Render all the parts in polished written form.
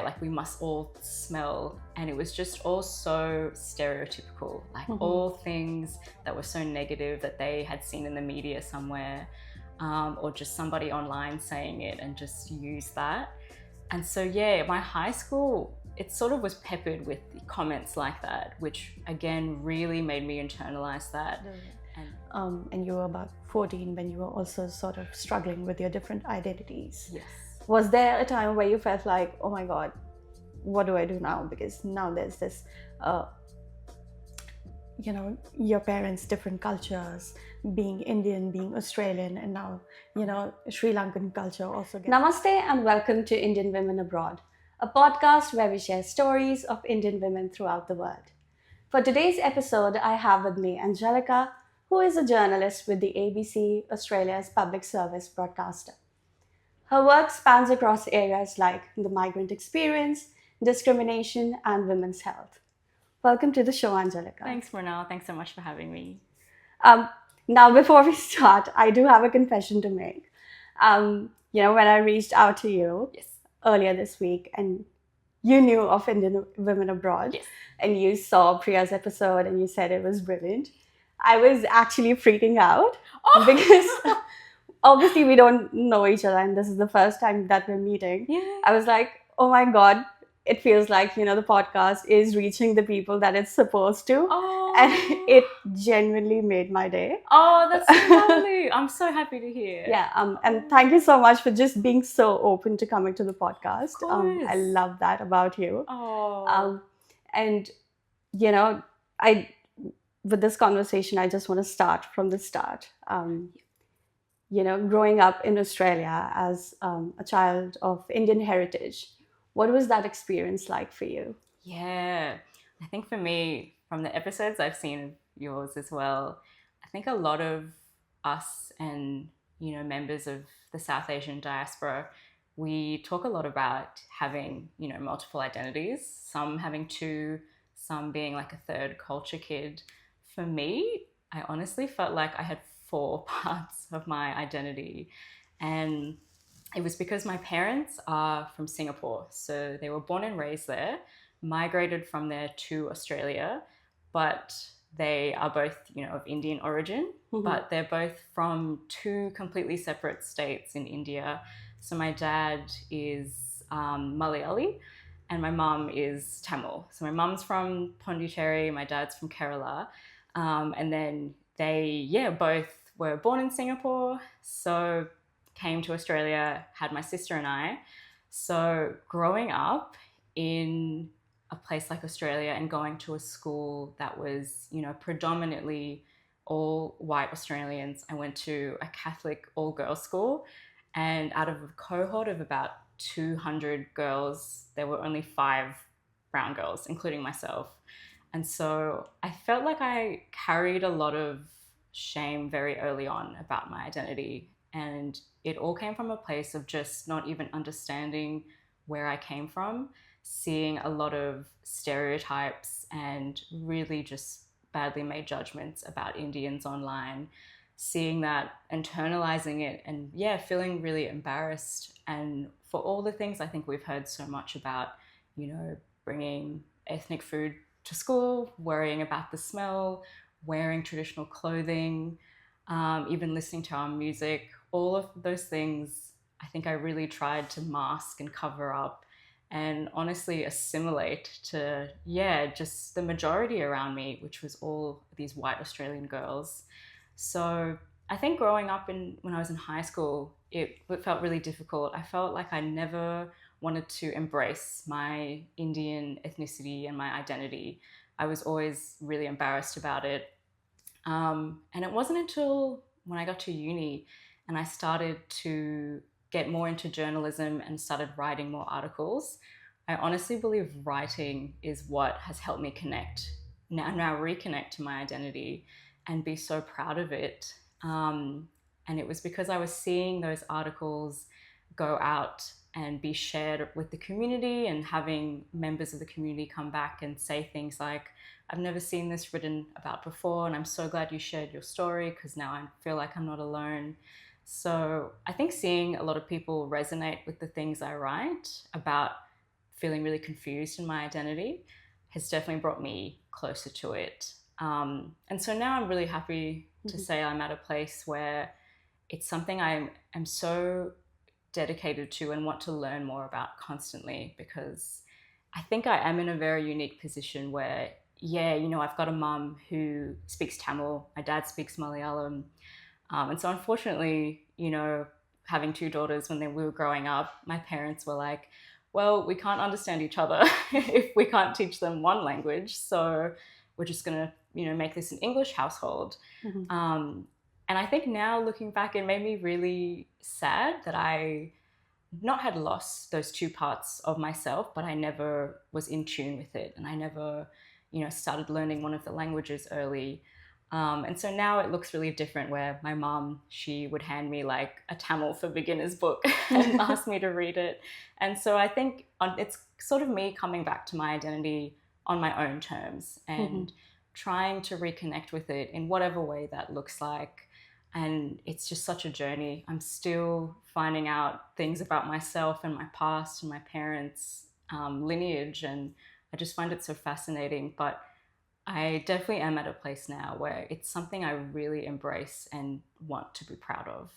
like we must all smell, and it was just all so stereotypical, like all things that were so negative that they had seen in the media somewhere, or just somebody online saying it and just use that. And so my high school, it sort of was peppered with comments like that, which again really made me internalize that. And you were about 14 when you were also sort of struggling with your different identities. Yes. Was there a time where you felt like, oh my God, what do I do now? Because now there's this, your parents' different cultures, being Indian, being Australian, and now, Sri Lankan culture also. Namaste and welcome to Indian Women Abroad, a podcast where we share stories of Indian women throughout the world. For today's episode, I have with me Angelica, who is a journalist with the ABC, Australia's public service broadcaster. Her work spans across areas like the migrant experience, discrimination, and women's health. Welcome to the show, Angelica. Thanks, Murnal. Thanks so much for having me. Now, before we start, I do have a confession to make. When I reached out to you earlier this week, and you knew of Indian Women Abroad, and you saw Priya's episode, and you said it was brilliant. I was actually freaking out because obviously we don't know each other, and this is the first time that we're meeting. I was like, oh my God, it feels like, the podcast is reaching the people that it's supposed to. And it genuinely made my day. Oh, that's so lovely. I'm so happy to hear. And thank you so much for just being so open to coming to the podcast. I love that about you. With this conversation, I just want to start from the start. Growing up in Australia as a child of Indian heritage, what was that experience like for you? Yeah, I think for me, from the episodes I've seen of yours as well, I think a lot of us and, members of the South Asian diaspora, we talk a lot about having, multiple identities, some having two, some being like a third culture kid. For me, I honestly felt like I had 4 parts of my identity, and it was because my parents are from Singapore. So they were born and raised there, migrated from there to Australia, but they are both, of Indian origin, but they're both from 2 completely separate states in India. So my dad is Malayali and my mum is Tamil. So my mum's from Pondicherry, my dad's from Kerala. And then they, both were born in Singapore. So came to Australia, had my sister and I. So growing up in a place like Australia and going to a school that was, predominantly all white Australians, I went to a Catholic all-girls school, and out of a cohort of about 200 girls, there were only 5 brown girls, including myself. And so I felt like I carried a lot of shame very early on about my identity. And it all came from a place of just not even understanding where I came from, seeing a lot of stereotypes and really just badly made judgments about Indians online, seeing that, internalizing it, and feeling really embarrassed. And for all the things I think we've heard so much about, bringing ethnic food to school, worrying about the smell, wearing traditional clothing, even listening to our music, all of those things, I think I really tried to mask and cover up and honestly assimilate to, just the majority around me, which was all these white Australian girls. So I think growing up when I was in high school, it felt really difficult. I felt like I never wanted to embrace my Indian ethnicity and my identity. I was always really embarrassed about it. And it wasn't until when I got to uni and I started to get more into journalism and started writing more articles, I honestly believe writing is what has helped me now reconnect to my identity and be so proud of it. And it was because I was seeing those articles go out and be shared with the community and having members of the community come back and say things like, I've never seen this written about before, and I'm so glad you shared your story because now I feel like I'm not alone. So I think seeing a lot of people resonate with the things I write about feeling really confused in my identity has definitely brought me closer to it. And so now I'm really happy to say I'm at a place where it's something I am so dedicated to and want to learn more about constantly, because I think I am in a very unique position where, yeah, you know, I've got a mum who speaks Tamil, my dad speaks Malayalam. And so unfortunately, you know, having two daughters when we were growing up, my parents were like, well, we can't understand each other if we can't teach them one language. So we're just going to, you know, make this an English household. And I think now looking back, it made me really sad that I not had lost those two parts of myself, but I never was in tune with it. And I never, you know, started learning one of the languages early. And so now it looks really different, where my mom, she would hand me like a Tamil for beginners book and ask me to read it. And so I think it's sort of me coming back to my identity on my own terms and trying to reconnect with it in whatever way that looks like. And it's just such a journey. I'm still finding out things about myself and my past and my parents' lineage. And I just find it so fascinating. But I definitely am at a place now where it's something I really embrace and want to be proud of.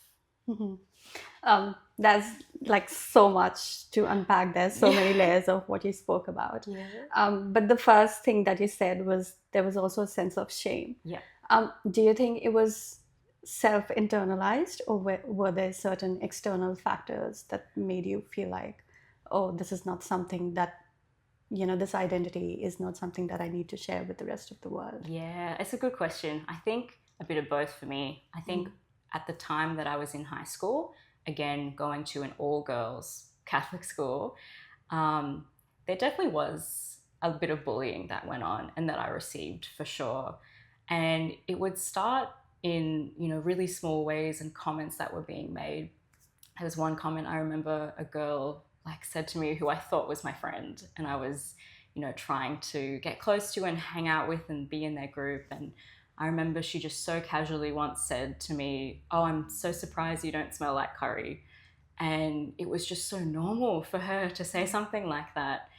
There's like so much to unpack. There's so many layers of what you spoke about. But the first thing that you said was there was also a sense of shame. Do you think it was self-internalized, or were there certain external factors that made you feel like, oh, this is not something that, you know, this identity is not something that I need to share with the rest of the world? Yeah, it's a good question. I think a bit of both for me. I think at the time that I was in high school, again, going to an all-girls Catholic school, there definitely was a bit of bullying that went on and that I received for sure. And it would start in, you know, really small ways and comments that were being made. There was one comment I remember a girl like said to me, who I thought was my friend, and I was, you know, trying to get close to and hang out with and be in their group. And I remember she just so casually once said to me, oh, I'm so surprised you don't smell like curry. And it was just so normal for her to say something like that.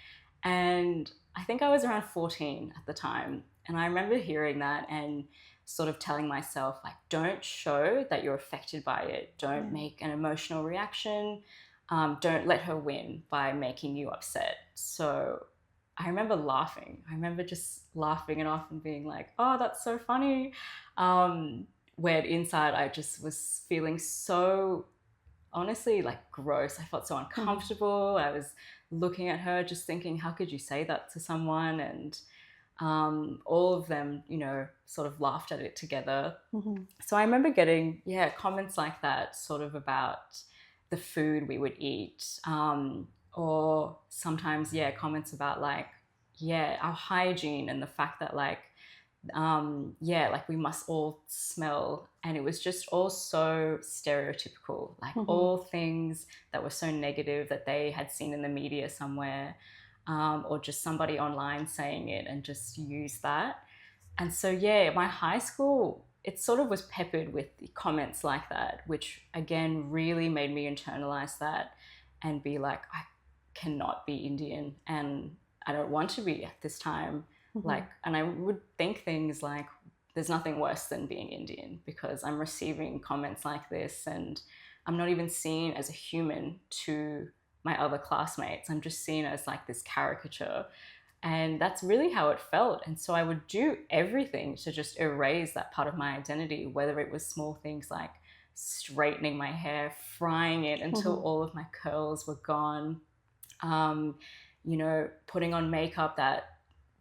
And I think I was around 14 at the time. And I remember hearing that and sort of telling myself, like, don't show that you're affected by it. Don't make an emotional reaction. Don't let her win by making you upset. So I remember laughing. I remember just laughing it off and being like, oh, that's so funny. Where inside I just was feeling so, honestly, like gross. I felt so uncomfortable. I was looking at her just thinking, how could you say that to someone? And all of them, you know, sort of laughed at it together. So I remember getting, comments like that, sort of about the food we would eat, or sometimes, comments about like, our hygiene and the fact that like, like we must all smell. And it was just all so stereotypical, like all things that were so negative that they had seen in the media somewhere. Or just somebody online saying it and just use that. And so, my high school, it sort of was peppered with comments like that, which again really made me internalize that and be like, I cannot be Indian and I don't want to be at this time. Like, and I would think things like, there's nothing worse than being Indian, because I'm receiving comments like this and I'm not even seen as a human to my other classmates. I'm just seen as like this caricature. And that's really how it felt. And so I would do everything to just erase that part of my identity, whether it was small things like straightening my hair, frying it until all of my curls were gone, you know, putting on makeup that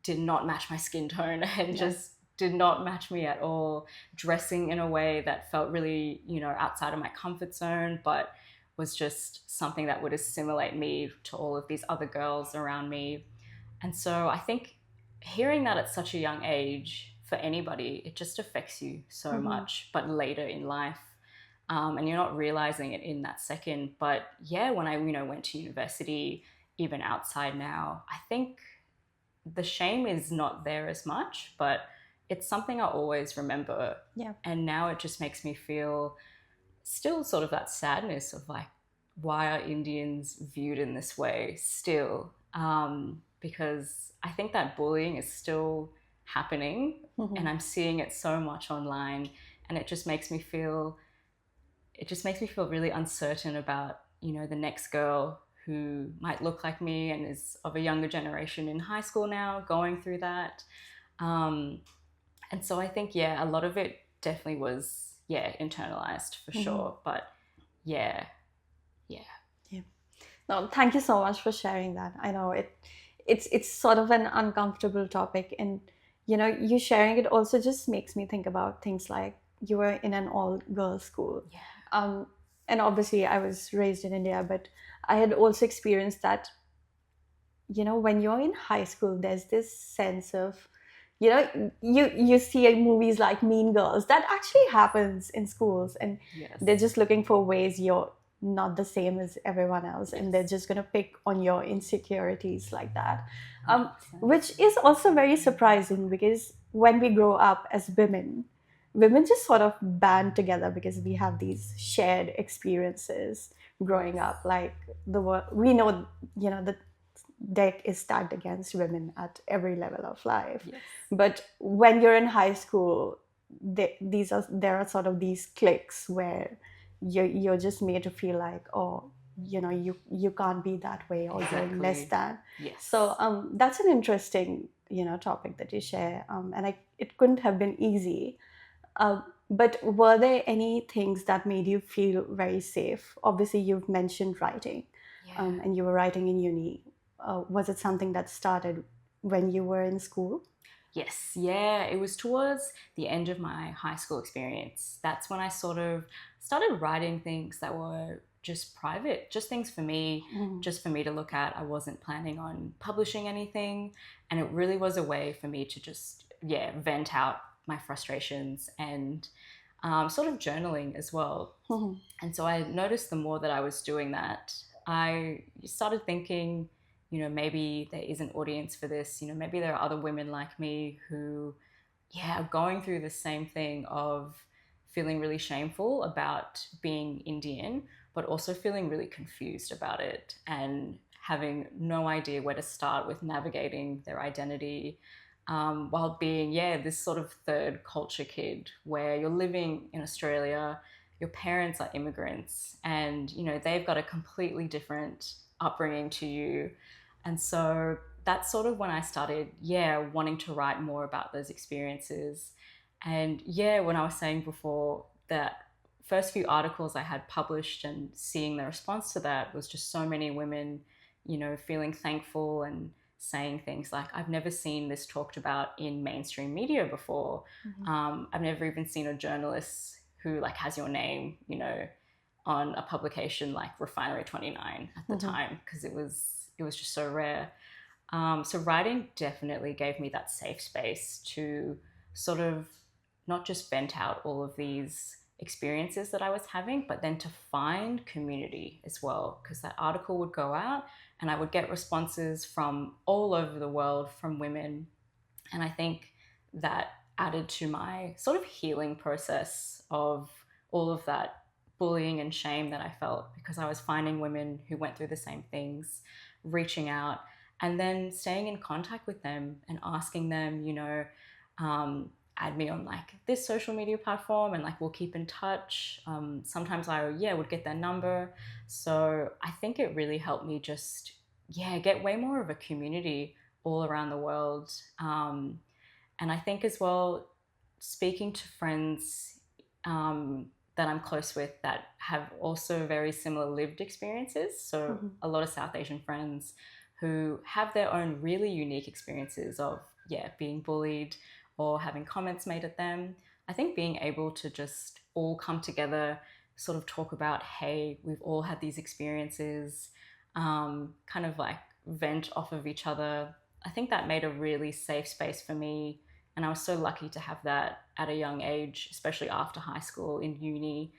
did not match my skin tone and just did not match me at all, dressing in a way that felt really, you know, outside of my comfort zone, but was just something that would assimilate me to all of these other girls around me. And so I think hearing that at such a young age, for anybody, it just affects you so much, but later in life. And you're not realizing it in that second. But when I, you know, went to university, even outside now, I think the shame is not there as much, but it's something I always remember. And now it just makes me feel still sort of that sadness of like, why are Indians viewed in this way still? because I think that bullying is still happening, and I'm seeing it so much online, and it just makes me feel really uncertain about, the next girl who might look like me and is of a younger generation in high school now, going through that. Um, and so I think, yeah, a lot of it definitely was, yeah, internalized for sure. But yeah, yeah. Yeah. No, thank you so much for sharing that. I know it's sort of an uncomfortable topic, and you sharing it also just makes me think about things like you were in an all-girls school. Yeah. And obviously I was raised in India, but I had also experienced that, when you're in high school, there's this sense of, you see movies like Mean Girls. That actually happens in schools, and Yes. they're just looking for ways you're not the same as everyone else, and they're just going to pick on your insecurities like that, which is also very surprising, because when we grow up as women just sort of band together because we have these shared experiences growing up. Like we know, the deck is stacked against women at every level of life. Yes. But when you're in high school, there are sort of these cliques where you're just made to feel like, oh, you can't be that way, or you're less than. Yes. So that's an interesting topic that you share, and it couldn't have been easy. But were there any things that made you feel very safe? Obviously, you've mentioned writing, and you were writing in uni. Was it something that started when you were in school? Yes, yeah, it was towards the end of my high school experience. That's when I sort of started writing things that were just private, just things for me, just for me to look at. I wasn't planning on publishing anything, and it really was a way for me to just, yeah, vent out my frustrations and sort of journaling as well. And so I noticed the more that I was doing that, I started thinking, maybe there is an audience for this. Maybe there are other women like me who, yeah, are going through the same thing of feeling really shameful about being Indian, but also feeling really confused about it and having no idea where to start with navigating their identity, while being, yeah, this sort of third culture kid where you're living in Australia, your parents are immigrants, and they've got a completely different upbringing to you. And so that's sort of when I started, yeah, wanting to write more about those experiences. And yeah, when I was saying before, that first few articles I had published and seeing the response to that was just so many women, feeling thankful and saying things like, I've never seen this talked about in mainstream media before. I've never even seen a journalist who like has your name, on a publication like Refinery 29 at the time, because it was just so rare. So writing definitely gave me that safe space to sort of not just vent out all of these experiences that I was having, but then to find community as well, because that article would go out and I would get responses from all over the world from women. And I think that added to my sort of healing process of all of that bullying and shame that I felt, because I was finding women who went through the same things, reaching out, and then staying in contact with them and asking them, add me on like this social media platform, and like we'll keep in touch. Sometimes I would get their number. So I think it really helped me just get way more of a community all around the world. And I think as well, speaking to friends that I'm close with that have also very similar lived experiences. So a lot of South Asian friends who have their own really unique experiences of being bullied or having comments made at them. I think being able to just all come together, sort of talk about, hey, we've all had these experiences, kind of like vent off of each other. I think that made a really safe space for me. And I was so lucky to have that at a young age, especially after high school, in uni.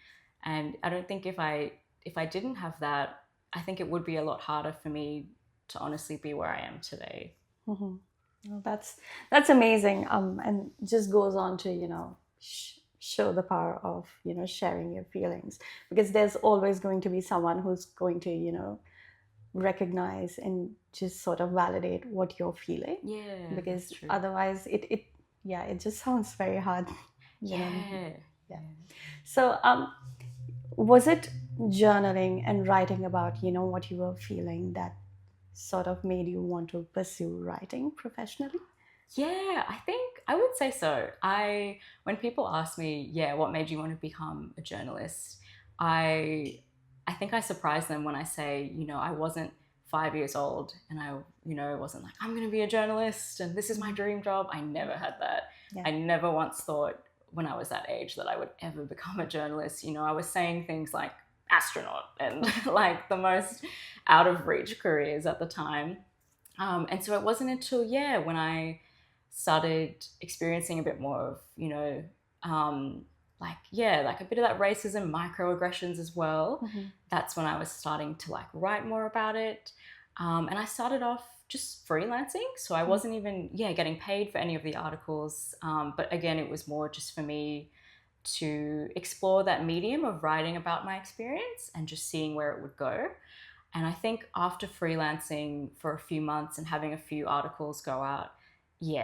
And I don't think if I didn't have that, I think it would be a lot harder for me to honestly be where I am today. Well, that's amazing, and just goes on to show the power of sharing your feelings, because there's always going to be someone who's going to recognize and just sort of validate what you're feeling. Yeah, Because that's true. otherwise it just sounds very hard. You know? Yeah. Yeah. So was it journaling and writing about, what you were feeling that sort of made you want to pursue writing professionally? Yeah, I think I would say so. When people ask me, yeah, what made you want to become a journalist? I think I surprise them when I say, I wasn't 5 years old and I, wasn't like, I'm going to be a journalist and this is my dream job. I never had that. Yeah. I never once thought when I was that age that I would ever become a journalist. I was saying things like astronaut and like the most out of reach careers at the time. And so it wasn't until, when I started experiencing a bit more of, like a bit of that racism, microaggressions as well. That's when I was starting to like write more about it. And I started off just freelancing. So I wasn't even, getting paid for any of the articles. But again, it was more just for me to explore that medium of writing about my experience and just seeing where it would go. And I think after freelancing for a few months and having a few articles go out,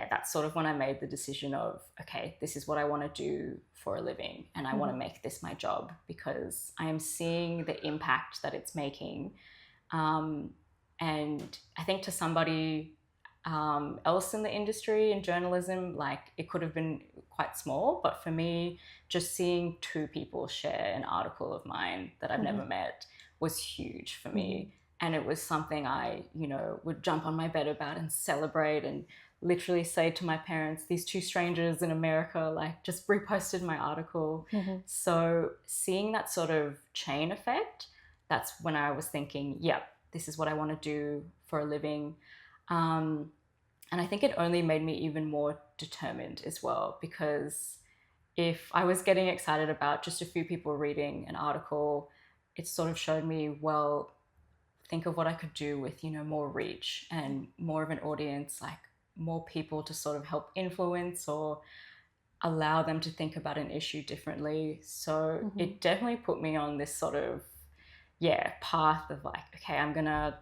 that's sort of when I made the decision of, okay, this is what I want to do for a living and I want to make this my job because I am seeing the impact that it's making. And I think to somebody else in the industry in journalism, like it could have been quite small, but for me, just seeing two people share an article of mine that I've never met was huge for me. And it was something I, would jump on my bed about and celebrate and literally say to my parents, these two strangers in America, like just reposted my article. So seeing that sort of chain effect, that's when I was thinking, this is what I want to do for a living. And I think it only made me even more determined as well, because if I was getting excited about just a few people reading an article, it sort of showed me, well, think of what I could do with, more reach and more of an audience, like more people to sort of help influence or allow them to think about an issue differently. So it definitely put me on this sort of, path of like, okay, I'm gonna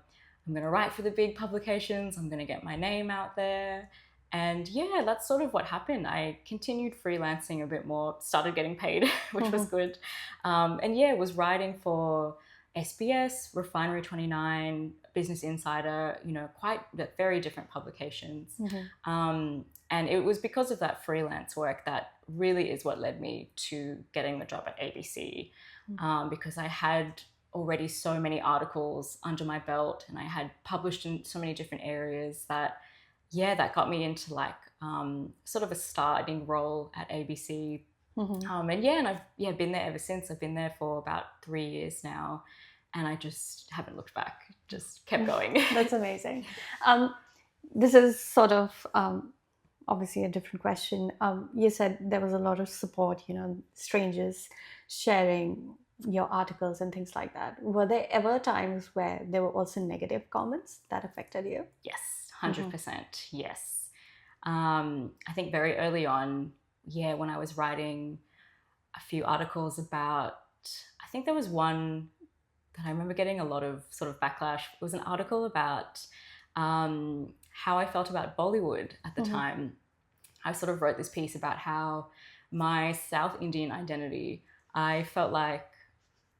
write for the big publications, I'm gonna get my name out there. And that's sort of what happened. I continued freelancing a bit more, started getting paid, which was good. And was writing for SBS, Refinery 29, Business Insider, quite very different publications. And it was because of that freelance work that really is what led me to getting the job at ABC, because I had already so many articles under my belt and I had published in so many different areas that that got me into like sort of a starting role at ABC. And I've been there ever since. I've been there for about 3 years now and I just haven't looked back, just kept going. That's amazing. This is sort of obviously a different question. You said there was a lot of support, strangers sharing your articles and things like that. Were there ever times where there were also negative comments that affected you? Yes, 100%. Yes. I think very early on, when I was writing a few articles about, I think there was one that I remember getting a lot of sort of backlash. It was an article about how I felt about Bollywood at the time. I sort of wrote this piece about how my South Indian identity, I felt like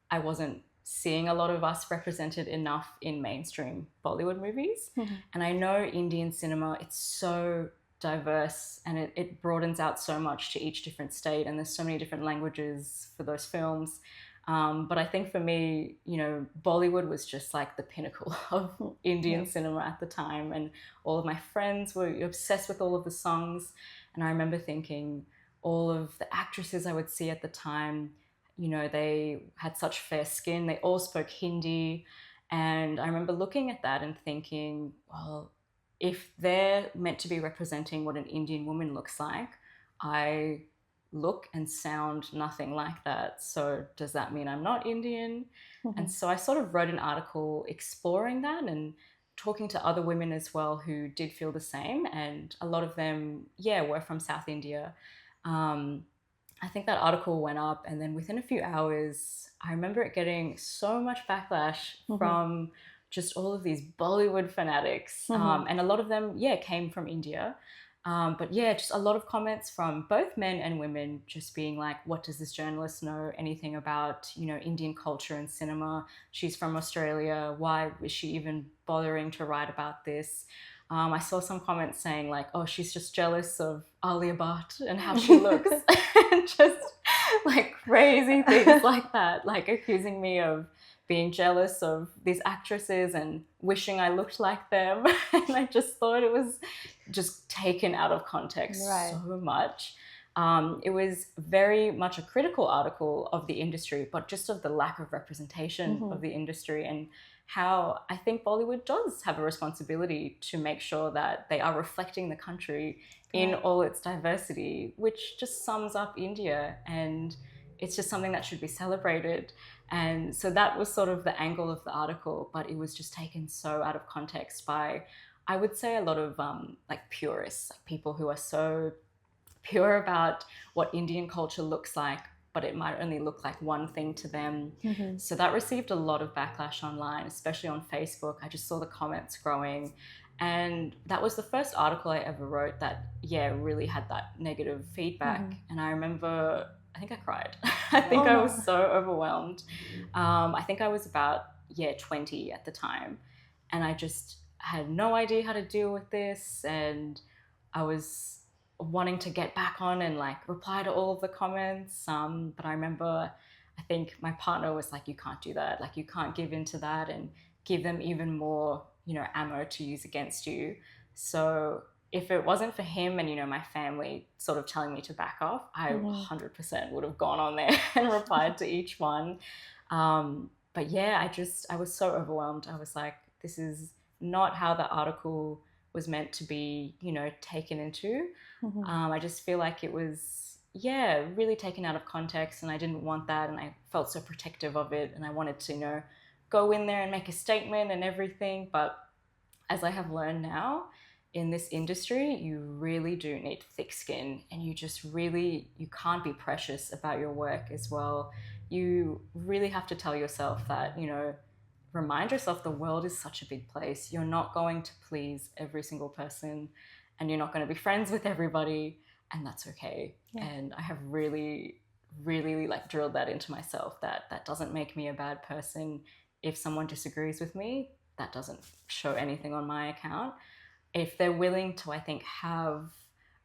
I wasn't seeing a lot of us represented enough in mainstream Bollywood movies. And I know Indian cinema, it's so diverse and it broadens out so much to each different state and there's so many different languages for those films. But I think for me, Bollywood was just like the pinnacle of Indian cinema at the time. And all of my friends were obsessed with all of the songs. And I remember thinking all of the actresses I would see at the time, they had such fair skin. They all spoke Hindi. And I remember looking at that and thinking, well, if they're meant to be representing what an Indian woman looks like, I look and sound nothing like that. So does that mean I'm not Indian? And so I sort of wrote an article exploring that and talking to other women as well who did feel the same. And a lot of them, were from South India. I think that article went up and then within a few hours, I remember it getting so much backlash from just all of these Bollywood fanatics. And a lot of them, came from India. But yeah, just a lot of comments from both men and women just being like, what does this journalist know anything about, Indian culture and cinema? She's from Australia. Why is she even bothering to write about this? I saw some comments saying like, oh, she's just jealous of Alia Bhatt and how she looks. And just like crazy things like that, like accusing me of being jealous of these actresses and wishing I looked like them. And I just thought it was just taken out of context so much. It was very much a critical article of the industry, but just of the lack of representation of the industry, and how I think Bollywood does have a responsibility to make sure that they are reflecting the country in all its diversity, which just sums up India, and it's just something that should be celebrated. And so that was sort of the angle of the article, but it was just taken so out of context by, I would say, a lot of like purists, like people who are so pure about what Indian culture looks like, but it might only look like one thing to them. So that received a lot of backlash online, especially on Facebook. I just saw the comments growing. And that was the first article I ever wrote that, really had that negative feedback. And I remember, I think I cried. I think I was so overwhelmed. I think I was about, 20 at the time. And I just had no idea how to deal with this. And I was wanting to get back on and like reply to all of the comments. But I remember, I think my partner was like, you can't do that. Like, you can't give into that and give them even more, ammo to use against you. So if it wasn't for him and, my family sort of telling me to back off, I 100% would have gone on there and replied to each one. But yeah, I was so overwhelmed. I was like, this is not how the article was meant to be, taken into. I just feel like it was, really taken out of context, and I didn't want that, and I felt so protective of it, and I wanted to, go in there and make a statement and everything. But as I have learned now, in this industry, you really do need thick skin, and you can't be precious about your work as well. You really have to tell yourself that, remind yourself the world is such a big place. You're not going to please every single person, and you're not going to be friends with everybody, and that's okay. And I have really, really like drilled that into myself, that doesn't make me a bad person. If someone disagrees with me, that doesn't show anything on my account. If they're willing to, I think, have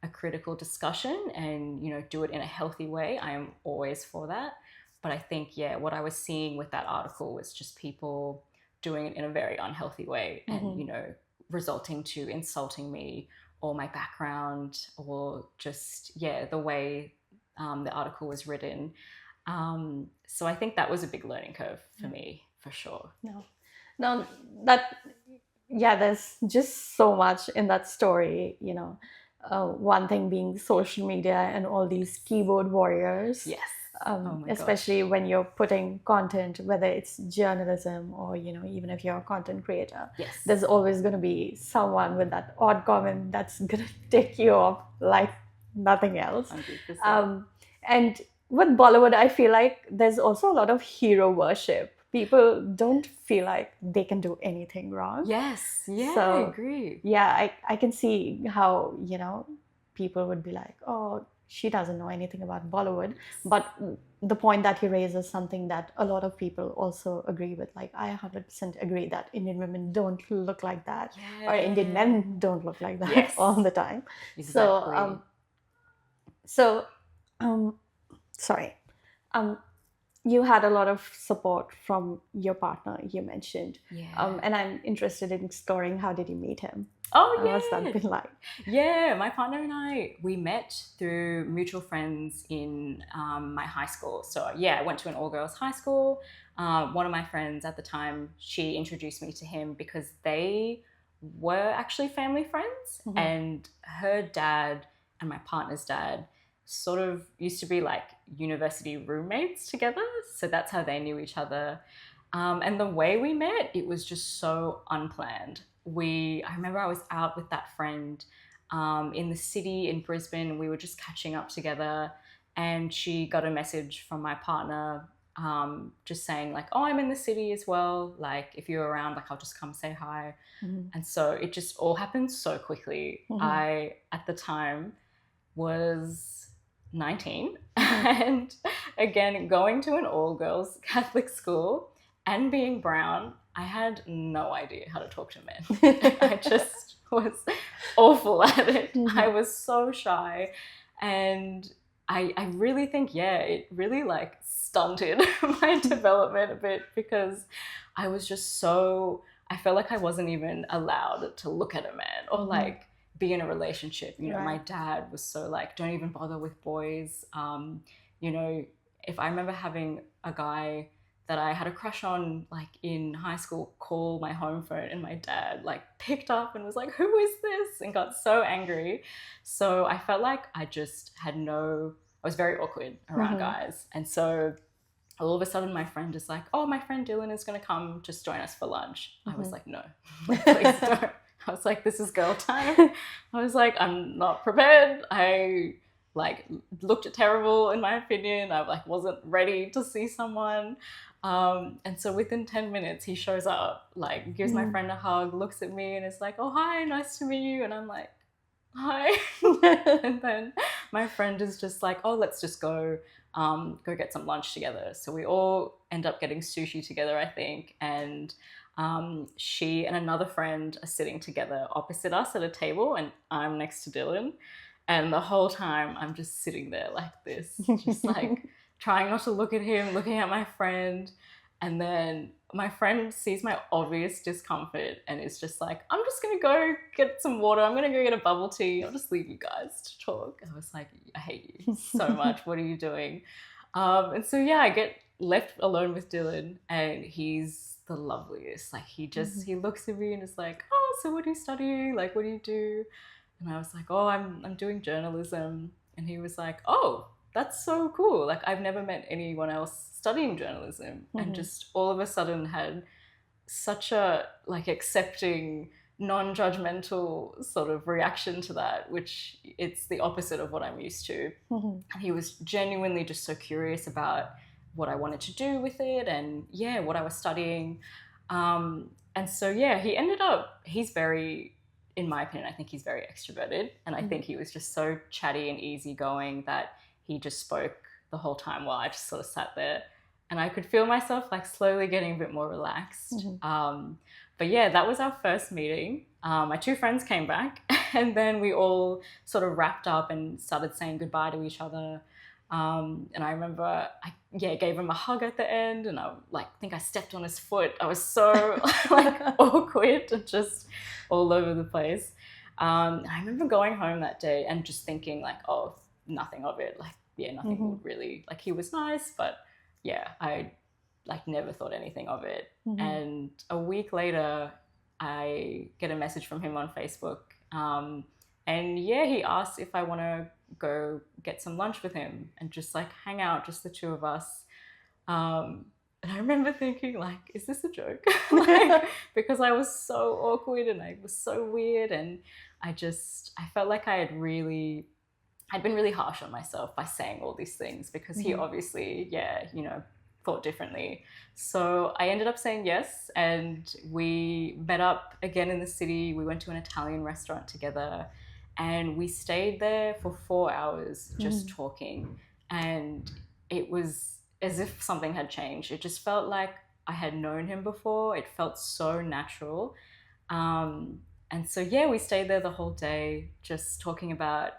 a critical discussion and, do it in a healthy way, I am always for that. But I think, what I was seeing with that article was just people doing it in a very unhealthy way and, resulting to insulting me or my background, or just, the way the article was written. So I think that was a big learning curve for me, for sure. No, there's just so much in that story, one thing being social media and all these keyboard warriors. Yes. Especially when you're putting content, whether it's journalism or, even if you're a content creator, there's always going to be someone with that odd comment that's going to take you off like nothing else. 100%. And with Bollywood, I feel like there's also a lot of hero worship. People don't feel like they can do anything wrong. Yes. Yeah, so, I agree. Yeah, I can see how, people would be like, oh, she doesn't know anything about Bollywood. But the point that he raises is something that a lot of people also agree with. Like, I 100% agree that Indian women don't look like that. Or Indian men don't look like that all the time. Exactly. Sorry. You had a lot of support from your partner, you mentioned. And I'm interested in exploring, how did you meet him? Oh, yeah. What's that been like? Yeah, my partner and we met through mutual friends in my high school. So, I went to an all-girls high school. One of my friends at the time, she introduced me to him because they were actually family friends. And her dad and my partner's dad sort of used to be like university roommates together. So that's how they knew each other. And the way we met, it was just so unplanned. I remember I was out with that friend in the city in Brisbane. We were just catching up together, and she got a message from my partner just saying like, oh, I'm in the city as well. Like if you're around, like I'll just come say hi. And so it just all happened so quickly. I, at the time, was 19 and again, going to an all-girls Catholic school and being brown, I had no idea how to talk to men. I just was awful at it. I was so shy, and I really think, it really like stunted my development a bit, because I was just so, I felt like I wasn't even allowed to look at a man or like be in a relationship. You know, my dad was so like, don't even bother with boys. You know, if I remember having a guy that I had a crush on like in high school call my home phone, and my dad like picked up and was like, who is this? And got so angry. So I felt like I just had I was very awkward around guys. And so all of a sudden my friend is like, oh, my friend Dylan is going to come just join us for lunch. I was like, no, please don't. I was like, this is girl time. I was like, I'm not prepared. I like looked terrible in my opinion. I like wasn't ready to see someone. And so within 10 minutes he shows up, like gives my friend a hug, looks at me and is like, oh, hi, nice to meet you. And I'm like, hi. And then my friend is just like, oh, let's just go get some lunch together. So we all end up getting sushi together, I think. And she and another friend are sitting together opposite us at a table, and I'm next to Dylan. And the whole time I'm just sitting there like this, just like trying not to look at him, looking at my friend. And then my friend sees my obvious discomfort and is just like, I'm just going to go get some water. I'm going to go get a bubble tea. I'll just leave you guys to talk. I was like, I hate you so much. What are you doing? And so, I get left alone with Dylan, and he's the loveliest. Like he looks at me and is like, oh, so what do you study? Like, what do you do? And I was like, oh, I'm doing journalism. And he was like, oh, that's so cool. Like I've never met anyone else studying journalism, and just all of a sudden had such a like accepting, non-judgmental sort of reaction to that, which it's the opposite of what I'm used to. And he was genuinely just so curious about what I wanted to do with it, and what I was studying. And so he ended up, he's very, in my opinion, I think he's very extroverted, and I think he was just so chatty and easygoing that he just spoke the whole time while I just sort of sat there, and I could feel myself like slowly getting a bit more relaxed. But that was our first meeting. My two friends came back, and then we all sort of wrapped up and started saying goodbye to each other. And I remember I gave him a hug at the end, and I think I stepped on his foot. I was so like awkward and just all over the place. I remember going home that day and just thinking like, oh, nothing of it. Like, nothing would really, like, he was nice, but I like never thought anything of it. And a week later, I get a message from him on Facebook. And he asked if I want to go get some lunch with him and just like hang out, just the two of us. And I remember thinking like, is this a joke? Like, because I was so awkward and I was so weird, and I felt like I'd been really harsh on myself by saying all these things, because he obviously, thought differently. So I ended up saying yes, and we met up again in the city. We went to an Italian restaurant together, and we stayed there for 4 hours just talking. And it was as if something had changed. It just felt like I had known him before. It felt so natural. And so, we stayed there the whole day just talking about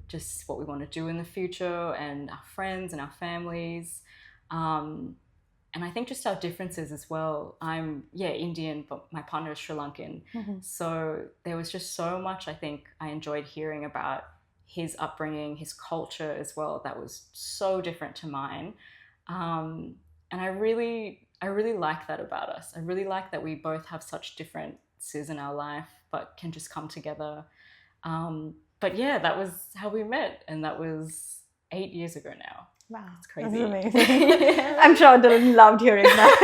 just what we want to do in the future and our friends and our families. And I think just our differences as well. I'm, Indian, but my partner is Sri Lankan. So there was just so much I think I enjoyed hearing about his upbringing, his culture as well, that was so different to mine. And I really like that about us. I really like that we both have such differences in our life, but can just come together. But that was how we met, and that was 8 years ago now. Wow, it's crazy. That's amazing. I'm sure Dylan loved hearing that.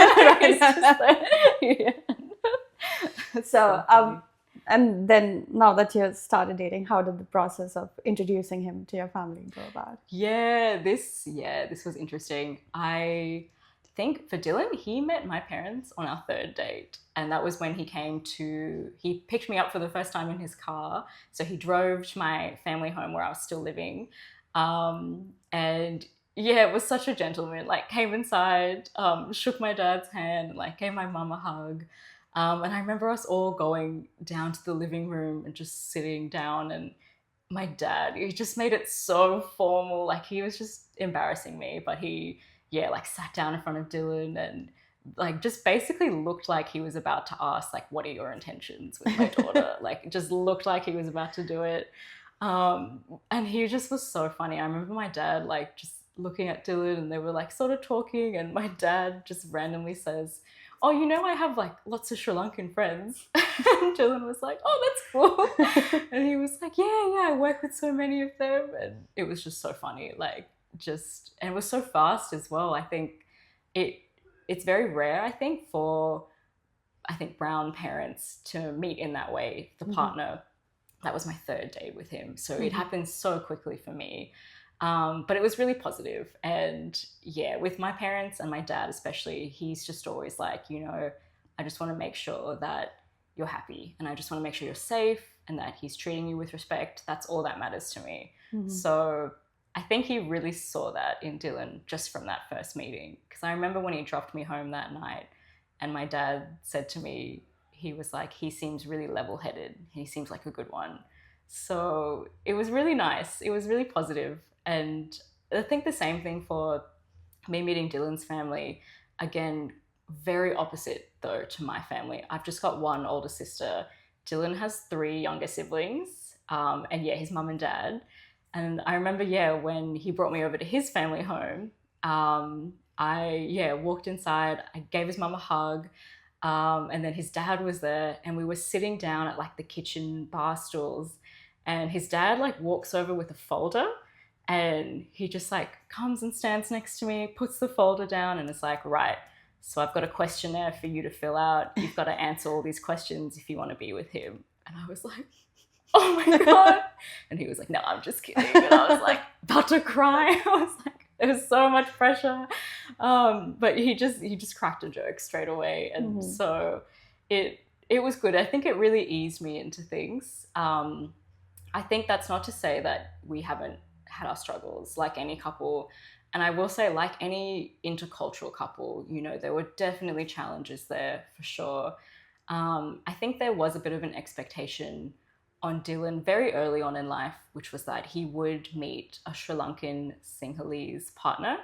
So, and then now that you started dating, how did the process of introducing him to your family go about? This was interesting. think for Dylan, he met my parents on our third date. And that was when he picked me up for the first time in his car. So he drove to my family home where I was still living. And yeah, it was such a gentleman. Like, came inside, shook my dad's hand, like gave my mum a hug. And I remember us all going down to the living room and just sitting down, and my dad, he just made it so formal. Like, he was just embarrassing me, but he, yeah, like sat down in front of Dylan and like just basically looked like he was about to ask, like, what are your intentions with my daughter? Like, it just looked like he was about to do it. And he just was so funny. I remember my dad like just looking at Dylan, and they were like sort of talking, and my dad just randomly says, oh, you know, I have like lots of Sri Lankan friends. And Dylan was like, oh, that's cool. And he was like, yeah, I work with so many of them. And it was just so funny. Like, just, and it was so fast as well. I think it's very rare, I think, for brown parents to meet in that way. The partner, that was my third date with him. So it happened so quickly for me. But it was really positive. And yeah, with my parents and my dad especially, he's just always like, you know, I just want to make sure that you're happy, and I just want to make sure you're safe, and that he's treating you with respect. That's all that matters to me. So I think he really saw that in Dylan just from that first meeting. Because I remember when he dropped me home that night, and my dad said to me, he was like, he seems really level-headed. He seems like a good one. So it was really nice. It was really positive. And I think the same thing for me meeting Dylan's family. Again, very opposite though to my family. I've just got one older sister. Dylan has 3 younger siblings. And yeah, his mum and dad. And I remember, yeah, when he brought me over to his family home, I walked inside, I gave his mum a hug, and then his dad was there, and we were sitting down at like the kitchen bar stools, and his dad like walks over with a folder, and he just like comes and stands next to me, puts the folder down, and is like, right, so I've got a questionnaire for you to fill out. You've got to answer all these questions if you want to be with him. And I was like, oh my God. And he was like, no, I'm just kidding. And I was like about to cry. I was like, there was so much pressure. But he just cracked a joke straight away. And so it was good. I think it really eased me into things. I think that's not to say that we haven't had our struggles like any couple. And I will say, like any intercultural couple, you know, there were definitely challenges there for sure. I think there was a bit of an expectation on Dylan very early on in life, which was that he would meet a Sri Lankan Sinhalese partner.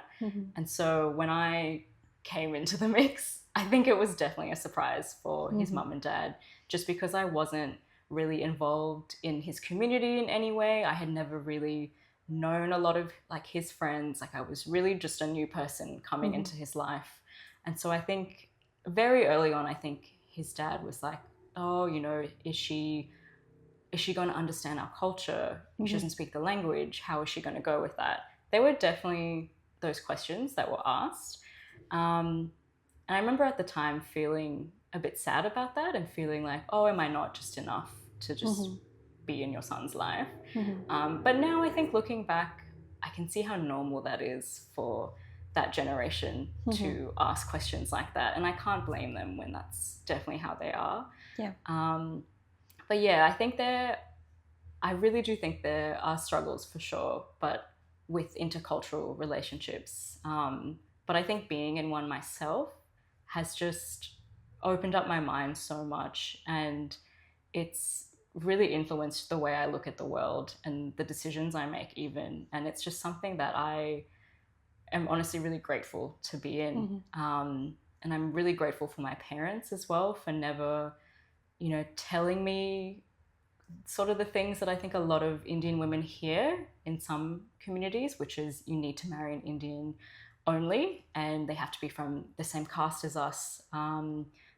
And so when I came into the mix, I think it was definitely a surprise for his mum and dad, just because I wasn't really involved in his community in any way. I had never really known a lot of like his friends. Like, I was really just a new person coming into his life. And so I think very early on, I think his dad was like, oh, you know, is she going to understand our culture? She doesn't speak the language. How is she going to go with that? There were definitely those questions that were asked. And I remember at the time feeling a bit sad about that, and feeling like, oh, am I not just enough to just be in your son's life? But now I think looking back, I can see how normal that is for that generation to ask questions like that. And I can't blame them when that's definitely how they are. Yeah. But yeah, I really do think there are struggles for sure, but with intercultural relationships. But I think being in one myself has just opened up my mind so much, and it's really influenced the way I look at the world and the decisions I make even. And it's just something that I am honestly really grateful to be in. And I'm really grateful for my parents as well for never, you know, telling me sort of the things that I think a lot of Indian women hear in some communities, which is you need to marry an Indian only, and they have to be from the same caste as us.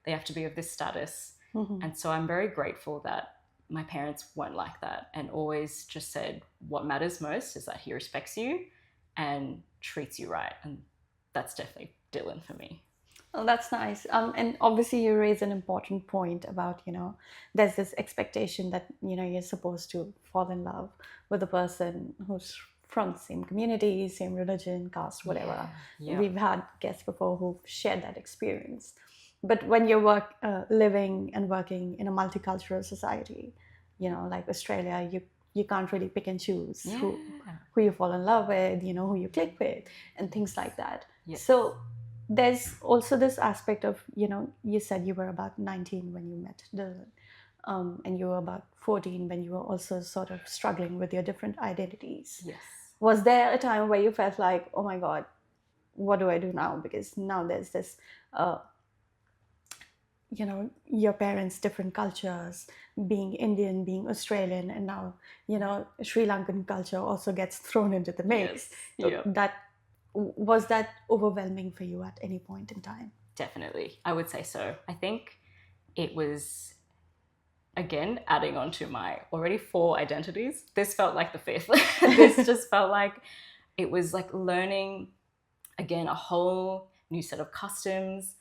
They have to be of this status. And so I'm very grateful that my parents weren't like that, and always just said what matters most is that he respects you and treats you right. And that's definitely Dylan for me. Oh, that's nice. And obviously you raise an important point about, you know, there's this expectation that, you know, you're supposed to fall in love with a person who's from the same community, same religion, caste, whatever. Yeah. We've had guests before who've shared that experience. But when you're living and working in a multicultural society, like Australia, you can't really pick and choose who you fall in love with, who you click with, and things like that. Yes. So there's also this aspect of, you said you were about 19 when you met Dylan, and you were about 14 when you were also sort of struggling with your different identities. Yes. Was there a time where you felt like, oh my God, what do I do now? Because now there's this, your parents' different cultures, being Indian, being Australian, and now, Sri Lankan culture also gets thrown into the mix. Yes. Yep. Was that overwhelming for you at any point in time? Definitely. I would say so. I think it was, again, adding on to my already 4 identities. This felt like the 5th. This just felt like it was like learning, again, a whole new set of customs,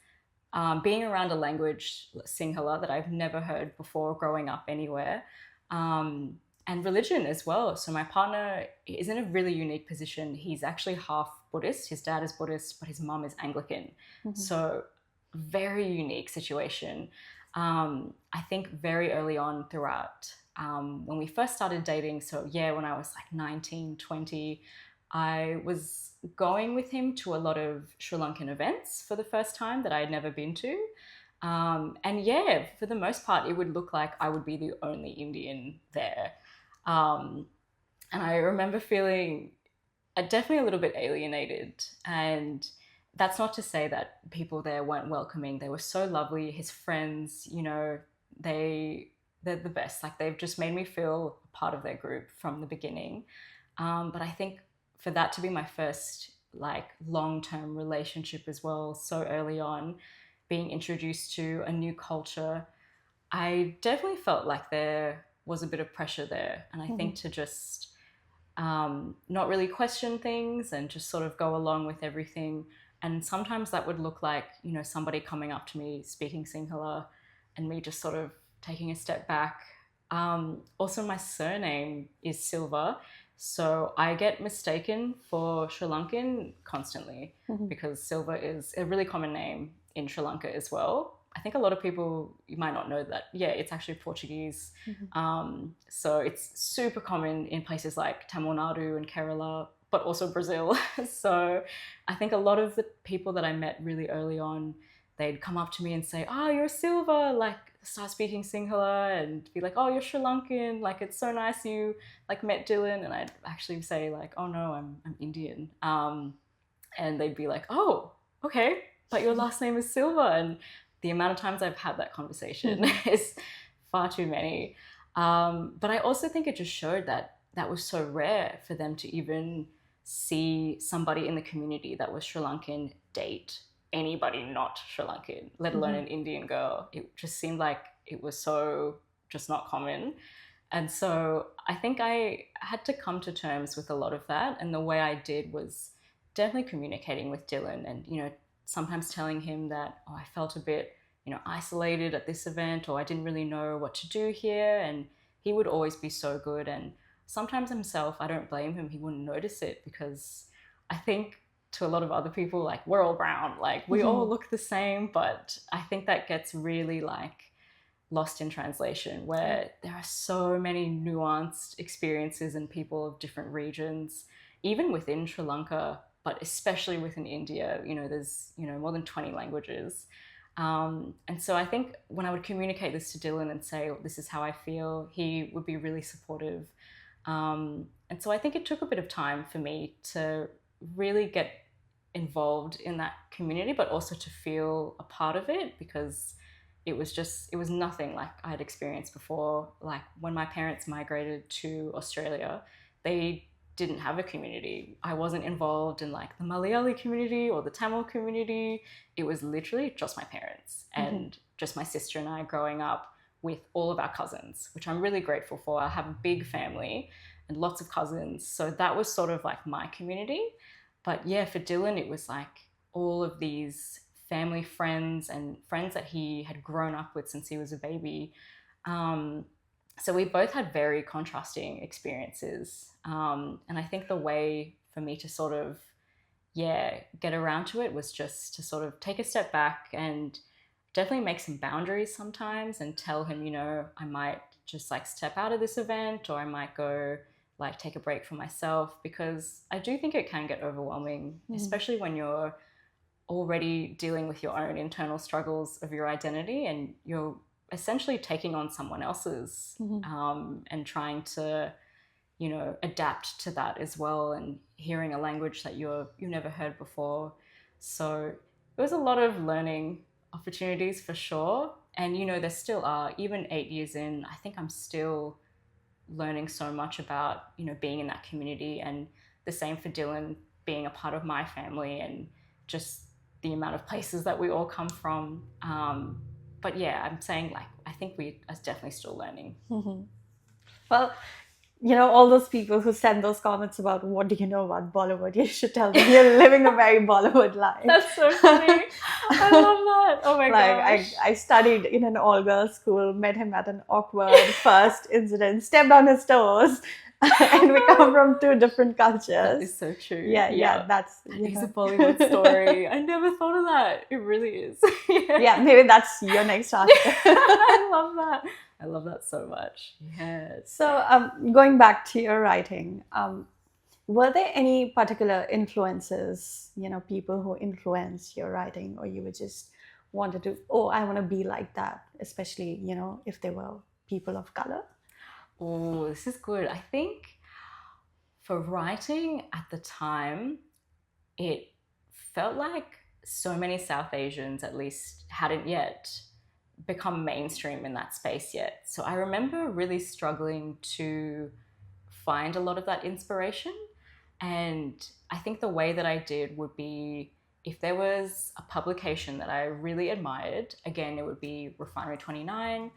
being around a language, Sinhala, that I've never heard before growing up anywhere, and religion as well. So my partner is in a really unique position. He's actually half Buddhist. His dad is Buddhist, but his mum is Anglican. Mm-hmm. So very unique situation. I think very early on throughout, when we first started dating, so yeah, when I was like 19, 20, I was going with him to a lot of Sri Lankan events for the first time that I had never been to. And yeah, for the most part, it would look like I would be the only Indian there. And I remember feeling definitely a little bit alienated. And that's not to say that people there weren't welcoming. They were so lovely. His friends, they're the best. Like, they've just made me feel part of their group from the beginning. But I think for that to be my first like long-term relationship as well, so early on, being introduced to a new culture, I definitely felt like there was a bit of pressure there. And I think to just not really question things and just sort of go along with everything. And sometimes that would look like, somebody coming up to me speaking Sinhala and me just sort of taking a step back. Also, my surname is Silva. So I get mistaken for Sri Lankan constantly because Silva is a really common name in Sri Lanka as well. I think a lot of people, you might not know that, yeah, it's actually Portuguese. So it's super common in places like Tamil Nadu and Kerala, but also Brazil. So I think a lot of the people that I met really early on, they'd come up to me and say, oh, you're Silva, like start speaking Sinhala, and be like, oh, you're Sri Lankan, like it's so nice you like met Dylan. And I'd actually say like, oh no, I'm Indian. And they'd be like, oh, okay, but your last name is Silva. And the amount of times I've had that conversation is far too many. But I also think it just showed that was so rare for them to even see somebody in the community that was Sri Lankan date anybody not Sri Lankan, let alone an Indian girl. It just seemed like it was so just not common. And so I think I had to come to terms with a lot of that. And the way I did was definitely communicating with Dylan and, sometimes telling him that, oh, I felt a bit, isolated at this event, or I didn't really know what to do here. And he would always be so good. And sometimes himself, I don't blame him, he wouldn't notice it, because I think to a lot of other people, like, we're all brown, like we all look the same. But I think that gets really like lost in translation, where there are so many nuanced experiences and people of different regions, even within Sri Lanka, but especially within India. There's more than 20 languages. And so I think when I would communicate this to Dylan and say, oh, this is how I feel, he would be really supportive. And so I think it took a bit of time for me to really get involved in that community, but also to feel a part of it, because it was nothing like I had experienced before. Like, when my parents migrated to Australia, they didn't have a community. I wasn't involved in like the Malayali community or the Tamil community. It was literally just my parents and just my sister and I growing up with all of our cousins, which I'm really grateful for. I have a big family and lots of cousins. So that was sort of like my community. But yeah, for Dylan, it was like all of these family friends and friends that he had grown up with since he was a baby. So we both had very contrasting experiences. And I think the way for me to sort of, get around to it was just to sort of take a step back and definitely make some boundaries sometimes and tell him, I might just like step out of this event, or I might go like take a break for myself, because I do think it can get overwhelming, especially when you're already dealing with your own internal struggles of your identity and you're essentially taking on someone else's, and trying to, adapt to that as well, and hearing a language that you never heard before. So it was a lot of learning opportunities for sure. And, there still are, even 8 years in, I think I'm still learning so much about, being in that community, and the same for Dylan, being a part of my family and just the amount of places that we all come from. But yeah, I'm saying like, I think we are definitely still learning. Well, all those people who send those comments about what do you know about Bollywood, you should tell them you're living a very Bollywood life. That's so funny. I love that. Oh my gosh. I studied in an all-girls school, met him at an awkward first incident, stepped on his toes, and we come from two different cultures. That is so true. Yeah. That is a Bollywood story. I never thought of that. It really is. Yeah, maybe that's your next article. I love that. I love that so much. Yes. So going back to your writing, were there any particular influences, people who influenced your writing, or you were just wanted to, I want to be like that, especially, if they were people of color? Oh, this is good. I think for writing at the time, it felt like so many South Asians at least hadn't yet become mainstream in that space yet. So I remember really struggling to find a lot of that inspiration. And I think the way that I did would be, if there was a publication that I really admired, again, it would be Refinery 29.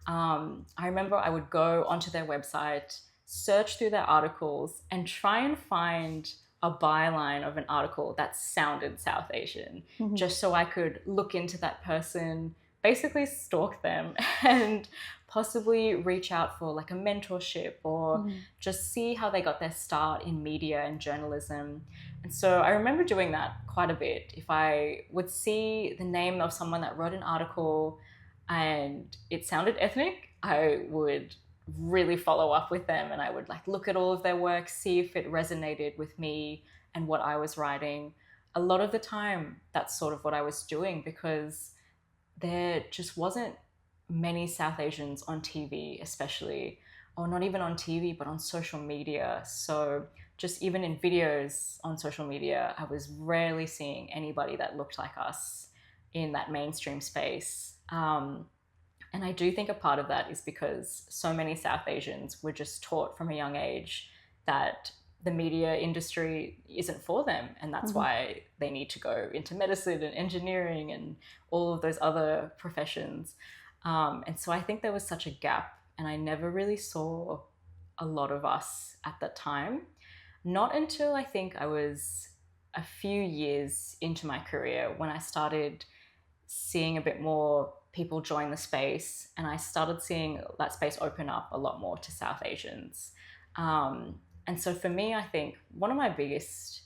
I remember I would go onto their website, search through their articles, and try and find a byline of an article that sounded South Asian, just so I could look into that person, basically stalk them, and possibly reach out for like a mentorship, or just see how they got their start in media and journalism. And so I remember doing that quite a bit. If I would see the name of someone that wrote an article and it sounded ethnic, I would really follow up with them, and I would like look at all of their work, see if it resonated with me and what I was writing. A lot of the time, that's sort of what I was doing, because there just wasn't many South Asians on TV, especially, or not even on TV, but on social media. So just even in videos on social media, I was rarely seeing anybody that looked like us in that mainstream space. And I do think a part of that is because so many South Asians were just taught from a young age that the media industry isn't for them, and that's why they need to go into medicine and engineering and all of those other professions. And so I think there was such a gap, and I never really saw a lot of us at that time. Not until I think I was a few years into my career when I started seeing a bit more people join the space, and I started seeing that space open up a lot more to South Asians. And so for me, I think one of my biggest,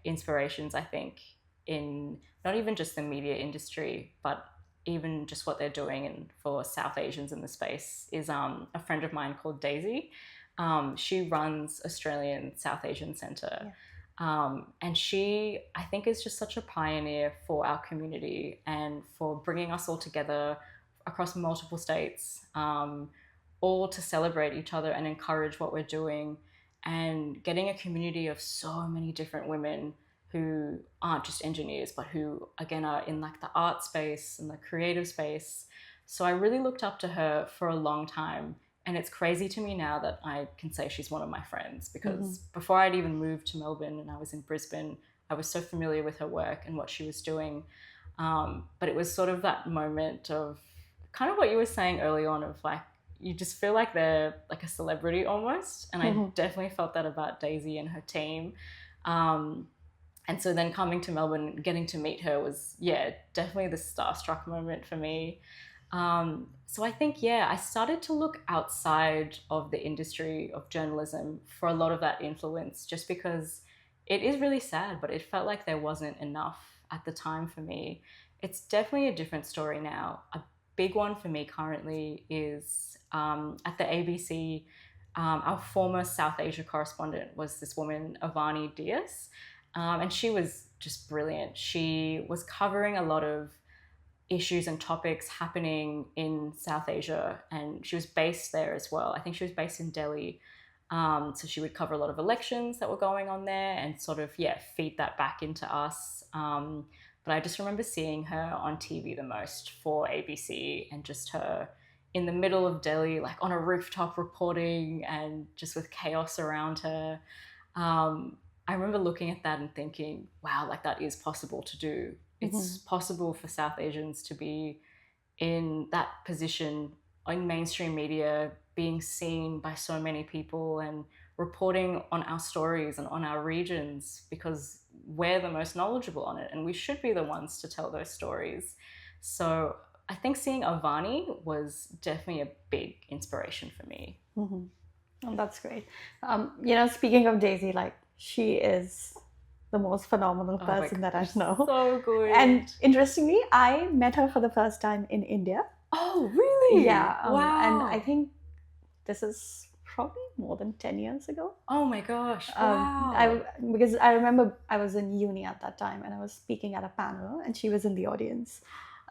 inspirations, I think, in not even just the media industry, but even just what they're doing and for South Asians in the space, is a friend of mine called Daisy. She runs Australian South Asian Centre. And she, I think, is just such a pioneer for our community and for bringing us all together across multiple states, all to celebrate each other and encourage what we're doing, and getting a community of so many different women who aren't just engineers, but who, again, are in like the art space and the creative space. So I really looked up to her for a long time. And it's crazy to me now that I can say she's one of my friends, because before I'd even moved to Melbourne and I was in Brisbane, I was so familiar with her work and what she was doing. But it was sort of that moment of kind of what you were saying early on, of like, you just feel like they're like a celebrity almost. And I definitely felt that about Daisy and her team. And so then coming to Melbourne, getting to meet her was, definitely the starstruck moment for me. So I think, yeah, I started to look outside of the industry of journalism for a lot of that influence, just because it is really sad, but it felt like there wasn't enough at the time for me. It's definitely a different story now. A big one for me currently is at the ABC. Our former South Asia correspondent was this woman, Avani Diaz, and she was just brilliant. She was covering a lot of issues and topics happening in South Asia, and she was based there as well. I think she was based in Delhi. So she would cover a lot of elections that were going on there and sort of, yeah, feed that back into us. But I just remember seeing her on TV the most for ABC, and just her in the middle of Delhi, like on a rooftop reporting and just with chaos around her. I remember looking at that and thinking, wow, like that is possible to do. It's possible for South Asians to be in that position in mainstream media, being seen by so many people and reporting on our stories and on our regions, because we're the most knowledgeable on it and we should be the ones to tell those stories. So I think seeing Avani was definitely a big inspiration for me. Oh, that's great. Speaking of Daisy, like she is the most phenomenal person that I know. So good. And interestingly, I met her for the first time in India. Oh, really? Yeah. Wow. And I think this is probably more than 10 years ago. Oh my gosh. Wow. Because I remember I was in uni at that time and I was speaking at a panel and she was in the audience.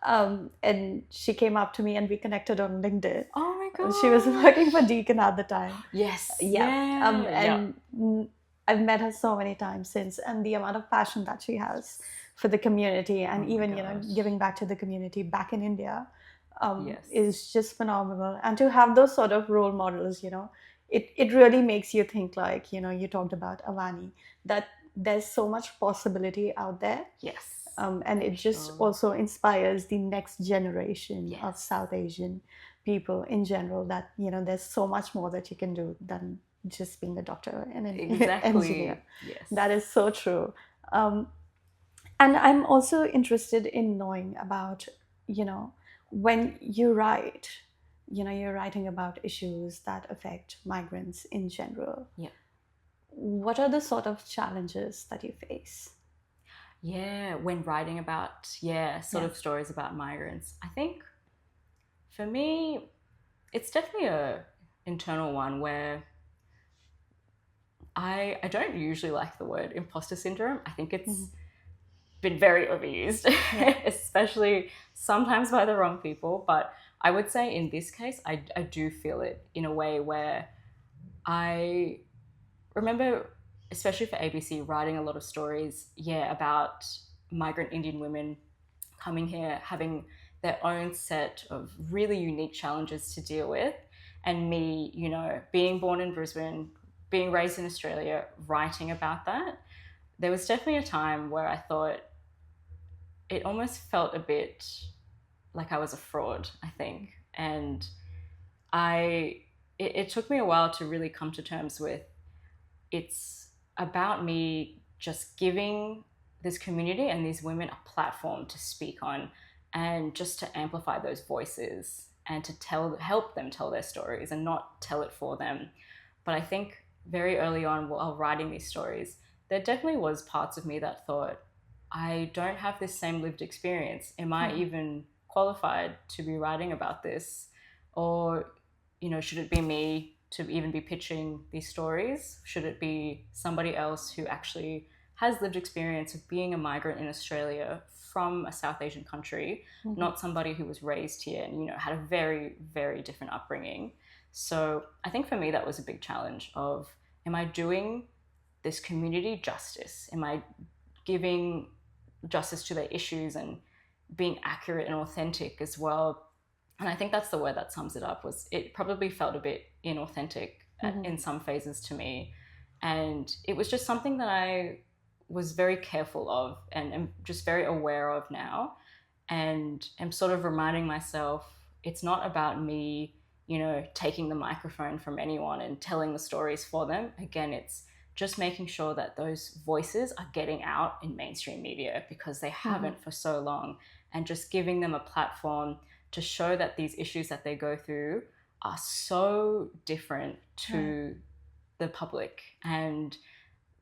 And she came up to me and we connected on LinkedIn. Oh my god. She was working for Deakin at the time. Yes. Yeah. I've met her so many times since, and the amount of passion that she has for the community and giving back to the community back in India is just phenomenal. And to have those sort of role models, it really makes you think, like, you talked about Avani, that there's so much possibility out there. Yes. And it just also inspires the next generation of South Asian people in general, that, there's so much more that you can do than just being a doctor and an engineer. Yes. That is so true. And I'm also interested in knowing about, when you write, you're writing about issues that affect migrants in general. Yeah. What are the sort of challenges that you face? Yeah, when writing about, of stories about migrants. I think for me, it's definitely a internal one where I don't usually like the word imposter syndrome. I think it's been very overused, especially sometimes by the wrong people. But I would say in this case, I do feel it in a way where I remember, especially for ABC, writing a lot of stories, about migrant Indian women coming here, having their own set of really unique challenges to deal with. And me, being born in Brisbane, being raised in Australia, writing about that, there was definitely a time where I thought it almost felt a bit like I was a fraud, I think. And it took me a while to really come to terms with, it's about me just giving this community and these women a platform to speak on, and just to amplify those voices and to help them tell their stories and not tell it for them. But I think very early on, while writing these stories, there definitely was parts of me that thought, I don't have this same lived experience. Am I even qualified to be writing about this? Or, should it be me to even be pitching these stories? Should it be somebody else who actually has lived experience of being a migrant in Australia from a South Asian country, not somebody who was raised here and, had a very, very different upbringing? So I think for me, that was a big challenge of, am I doing this community justice? Am I giving justice to their issues and being accurate and authentic as well? And I think that's the word that sums it up, was it probably felt a bit inauthentic in some phases to me. And it was just something that I was very careful of and am just very aware of now. And am sort of reminding myself, it's not about me, taking the microphone from anyone and telling the stories for them. Again, it's just making sure that those voices are getting out in mainstream media, because they haven't for so long, and just giving them a platform to show that these issues that they go through are so different to the public. And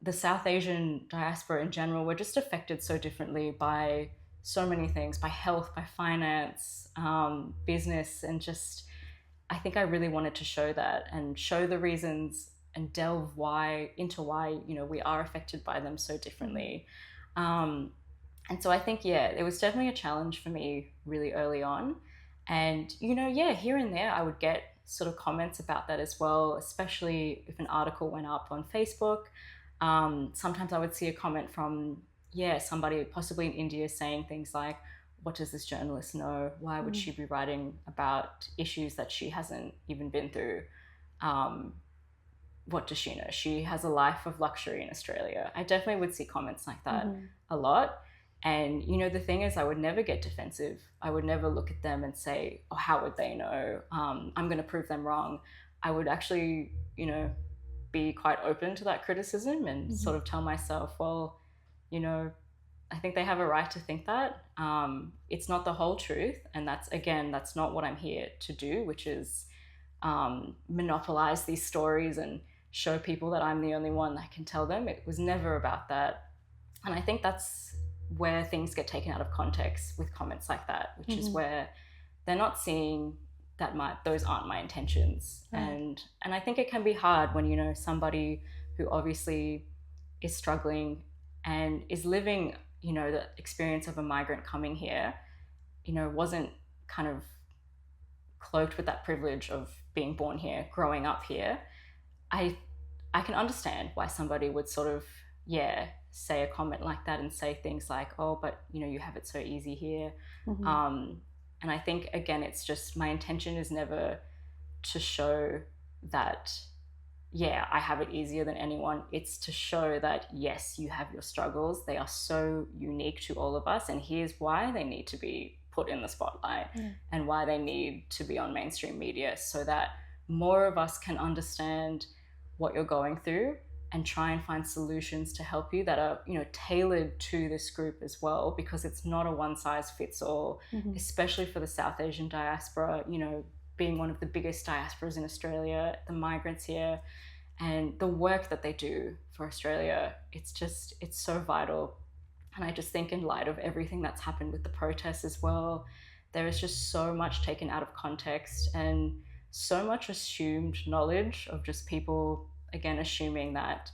the South Asian diaspora in general, we're just affected so differently by so many things, by health, by finance, business, and just, I think I really wanted to show that and show the reasons and delve into why, you know, we are affected by them so differently. And so I think, yeah, it was definitely a challenge for me really early on. And, you know, yeah, here and there I would get sort of comments about that as well, especially if an article went up on Facebook. Sometimes I would see a comment from, somebody possibly in India saying things like, what does this journalist know? Why would she be writing about issues that she hasn't even been through? What does she know? She has a life of luxury in Australia. I definitely would see comments like that a lot. And, you know, the thing is, I would never get defensive. I would never look at them and say, oh, how would they know? I'm going to prove them wrong. I would actually, you know, be quite open to that criticism and sort of tell myself, well, you know, I think they have a right to think that. It's not the whole truth. And that's not what I'm here to do, which is monopolize these stories and show people that I'm the only one that can tell them. It was never about that. And I think that's where things get taken out of context with comments like that, which is where they're not seeing that those aren't my intentions. And I think it can be hard when, you know, somebody who obviously is struggling and is living, you know, the experience of a migrant coming here, you know, wasn't kind of cloaked with that privilege of being born here, growing up here. I can understand why somebody would sort of, say a comment like that and say things like, oh, but, you know, you have it so easy here. And I think, again, it's just, my intention is never to show that, I have it easier than anyone. It's to show that, yes, you have your struggles. They are so unique to all of us. And here's why they need to be put in the spotlight and why they need to be on mainstream media, so that more of us can understand what you're going through and try and find solutions to help you that are, you know, tailored to this group as well, because it's not a one size fits all, especially for the South Asian diaspora, you know, being one of the biggest diasporas in Australia, the migrants here, and the work that they do for Australia. It's so vital. And I just think, in light of everything that's happened with the protests as well, there is just so much taken out of context and so much assumed knowledge of just people, again, assuming that,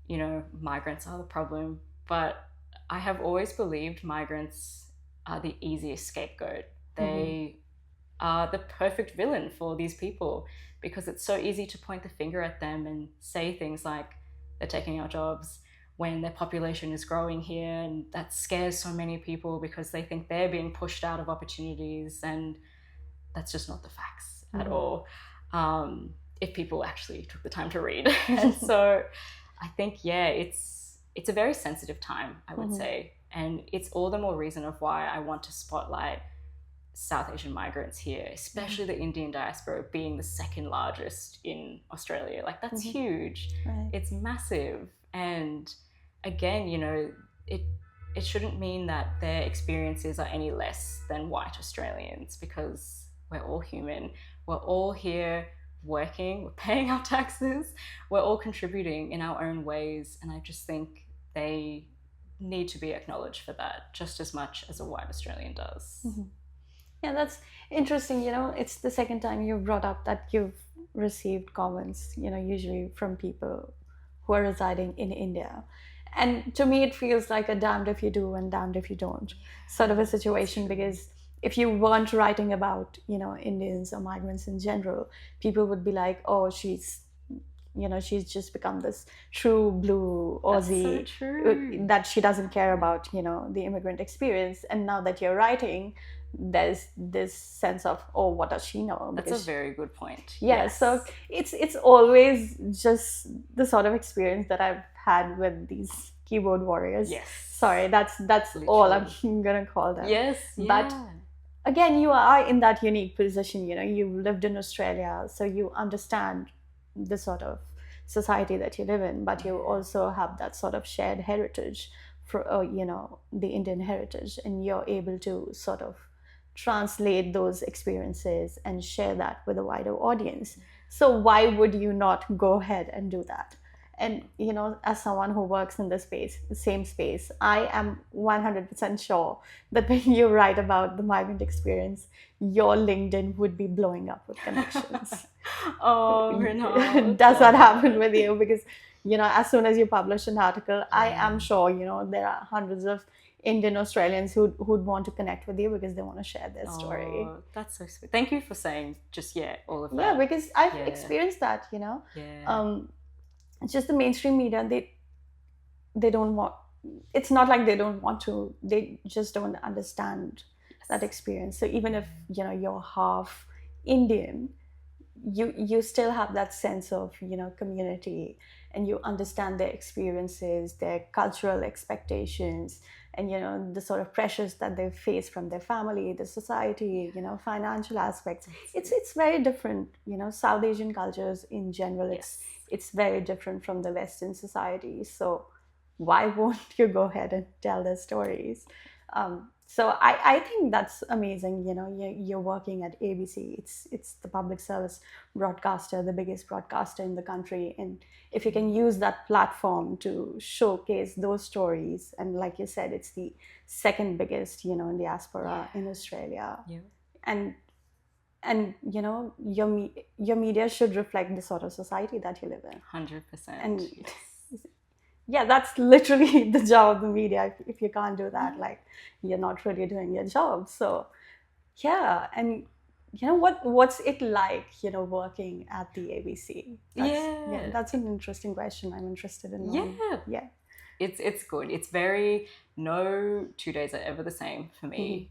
you know, migrants are the problem. But I have always believed migrants are the easiest scapegoat. They are the perfect villain for these people, because it's so easy to point the finger at them and say things like, they're taking our jobs, when their population is growing here, and that scares so many people because they think they're being pushed out of opportunities, and that's just not the facts at all. If people actually took the time to read. And so I think, it's a very sensitive time, I would say. And it's all the more reason of why I want to spotlight South Asian migrants here, especially the Indian diaspora being the second largest in Australia. Like, that's huge. It's massive. And again, you know, it shouldn't mean that their experiences are any less than white Australians, because we're all human. We're all here working, we're paying our taxes, we're all contributing in our own ways. And I just think they need to be acknowledged for that just as much as a white Australian does. Yeah, that's interesting. You know, it's the second time you've brought up that you've received comments, you know, usually from people who are residing in India. And to me, it feels like a damned if you do and damned if you don't sort of a situation, because if you weren't writing about, you know, Indians or migrants in general, people would be like, oh, she's just become this true blue Aussie, that she doesn't care about, you know, the immigrant experience. And now that you're writing, there's this sense of, oh, what does she know? That's a very good point. So it's always just the sort of experience that I've had with these keyboard warriors. Sorry, that's literally all I'm gonna call them. But again, you are in that unique position. You know, you've lived in Australia, so you understand the sort of society that you live in, but you also have that sort of shared heritage for, you know, the Indian heritage, and you're able to sort of translate those experiences and share that with a wider audience. So why would you not go ahead and do that? And as someone who works in this space, the same space, I am 100% sure that when you write about the migrant experience, your LinkedIn would be blowing up with connections. Oh, Renal. Does that happen with you? Because as soon as you publish an article, I am sure there are hundreds of Indian Australians who'd want to connect with you because they want to share their story. Oh, that's so sweet. Thank you for saying just all of that. Yeah, because I've experienced that. It's just the mainstream media. They don't want. It's not like they don't want to. They just don't understand that experience. So even if you're half Indian, you still have that sense of community, and you understand their experiences, their cultural expectations, and the sort of pressures that they face from their family, the society, financial aspects. It's very different. South Asian cultures in general, it's very different from the Western society. So why won't you go ahead and tell their stories? So I think that's amazing. You're working at ABC. It's the public service broadcaster, the biggest broadcaster in the country. And if you can use that platform to showcase those stories, and like you said, it's the second biggest, in diaspora in Australia. Yeah. And your media should reflect the sort of society that you live in. 100%. And yeah, that's literally the job of the media. If you can't do that, like, you're not really doing your job. So yeah. And what's it like, working at the ABC? That's an interesting question. I'm interested in knowing. It's good. It's very, no 2 days are ever the same for me.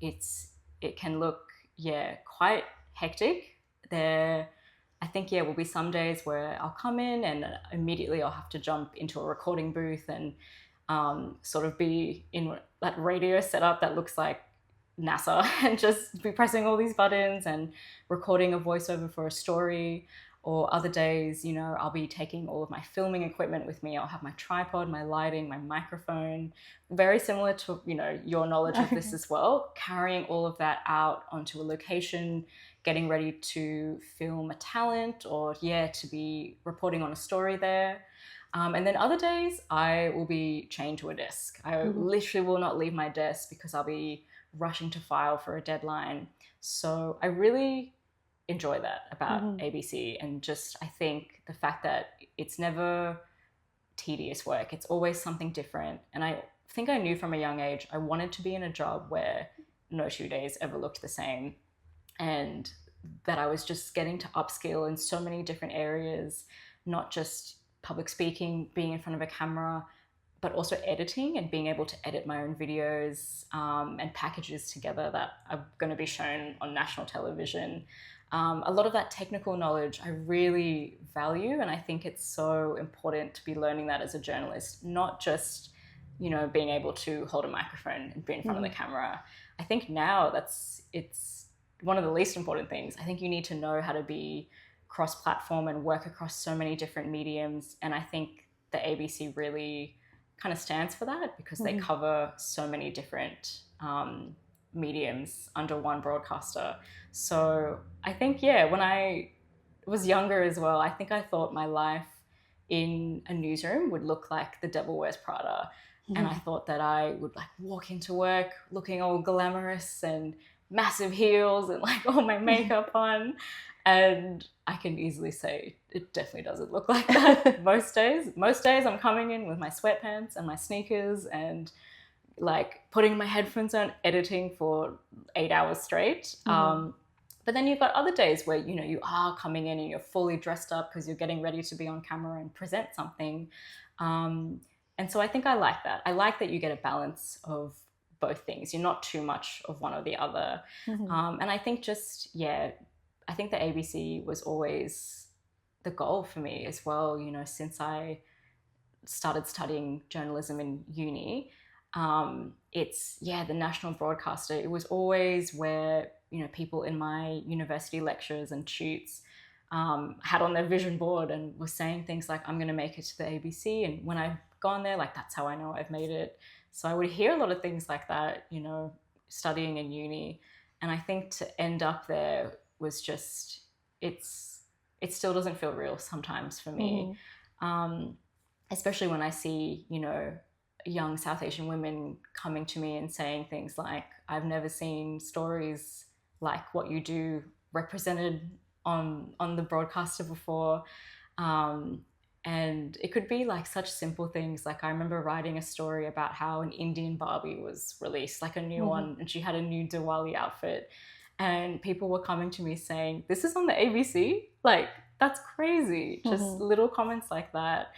It can look quite hectic. I think will be some days where I'll come in and immediately I'll have to jump into a recording booth and sort of be in that radio setup that looks like NASA and just be pressing all these buttons and recording a voiceover for a story. Or other days, I'll be taking all of my filming equipment with me. I'll have my tripod, my lighting, my microphone. Very similar to, your knowledge of this as well. Carrying all of that out onto a location, getting ready to film a talent or, to be reporting on a story there. And then other days, I will be chained to a desk. I literally will not leave my desk because I'll be rushing to file for a deadline. So I really enjoy that about ABC, and just I think the fact that it's never tedious work. It's always something different. And I think I knew from a young age I wanted to be in a job where no 2 days ever looked the same, and that I was just getting to upskill in so many different areas, not just public speaking, being in front of a camera, but also editing and being able to edit my own videos and packages together that are going to be shown on national television. A lot of that technical knowledge I really value, and I think it's so important to be learning that as a journalist, not just, being able to hold a microphone and be in front of the camera. I think now it's one of the least important things. I think you need to know how to be cross-platform and work across so many different mediums, and I think the ABC really kind of stands for that because they cover so many different mediums under one broadcaster. So I think, when I was younger as well, I think I thought my life in a newsroom would look like The Devil Wears Prada. And I thought that I would like walk into work looking all glamorous and massive heels and like all my makeup on. And I can easily say it definitely doesn't look like that most days. Most days I'm coming in with my sweatpants and my sneakers and like putting my headphones on, editing for 8 hours straight. But then you've got other days where, you are coming in and you're fully dressed up because you're getting ready to be on camera and present something. And so I think I like that. I like that you get a balance of both things. You're not too much of one or the other. And I think I think the ABC was always the goal for me as well, since I started studying journalism in uni. It's the national broadcaster. It was always where people in my university lectures and shoots had on their vision board and were saying things like, I'm going to make it to the ABC. And when I've gone there, like, that's how I know I've made it. So I would hear a lot of things like that, studying in uni. And I think to end up there was just, it still doesn't feel real sometimes for me. Especially when I see, young South Asian women coming to me and saying things like, I've never seen stories like what you do represented on the broadcaster before. And it could be like such simple things. Like I remember writing a story about how an Indian Barbie was released, like a new one, and she had a new Diwali outfit. And people were coming to me saying, this is on the ABC? Like, that's crazy. Just little comments like that.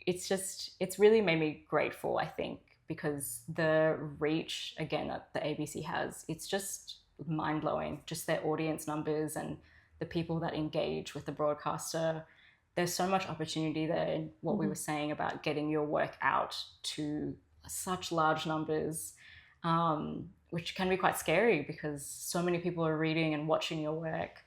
It's really made me grateful, I think, because the reach, again, that the ABC has, it's just mind-blowing. Just their audience numbers and the people that engage with the broadcaster. There's so much opportunity there in what we were saying about getting your work out to such large numbers, which can be quite scary because so many people are reading and watching your work.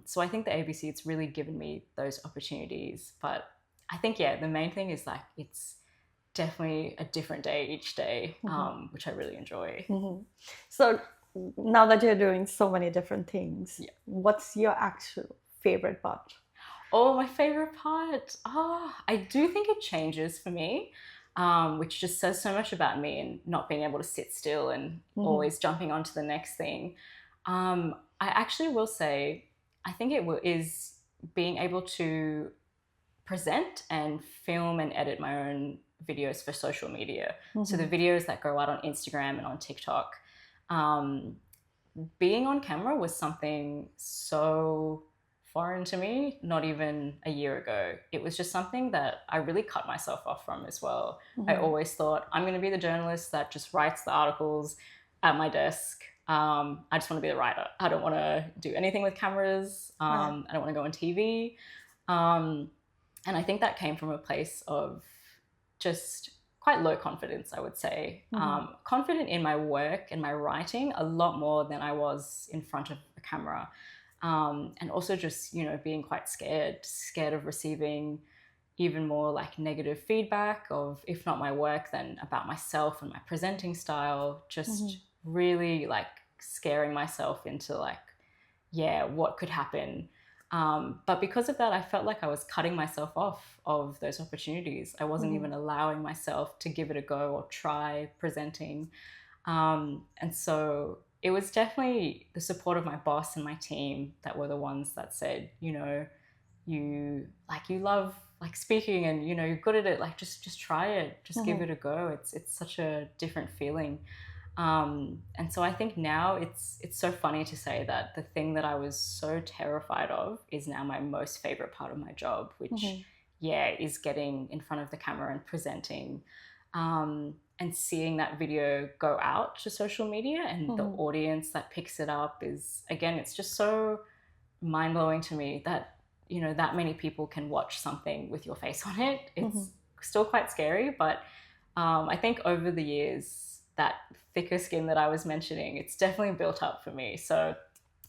So I think the ABC, it's really given me those opportunities. But I think, the main thing is like it's definitely a different day each day, which I really enjoy. So now that you're doing so many different things, what's your actual favorite part? Oh, my favorite part? I do think it changes for me, which just says so much about me and not being able to sit still and always jumping onto the next thing. I actually will say, I think is being able to present and film and edit my own videos for social media. So the videos that go out on Instagram and on TikTok. Being on camera was something so foreign to me, not even a year ago. It was just something that I really cut myself off from as well. I always thought, I'm going to be the journalist that just writes the articles at my desk. I just want to be the writer. I don't want to do anything with cameras. I don't want to go on TV. And I think that came from a place of just quite low confidence, I would say. Confident in my work and my writing a lot more than I was in front of a camera. And also just, being quite scared of receiving even more like negative feedback of, if not my work, then about myself and my presenting style, just really like scaring myself into like, what could happen. But because of that, I felt like I was cutting myself off of those opportunities. I wasn't even allowing myself to give it a go or try presenting. And so it was definitely the support of my boss and my team that were the ones that said, you love like speaking and, you're good at it. Like just try it, just give it a go. It's such a different feeling. And so I think now it's so funny to say that the thing that I was so terrified of is now my most favorite part of my job, which is getting in front of the camera and presenting, and seeing that video go out to social media and the audience that picks it up is, again, it's just so mind-blowing to me that, that many people can watch something with your face on it. It's still quite scary, but I think over the years, that thicker skin that I was mentioning, it's definitely built up for me. So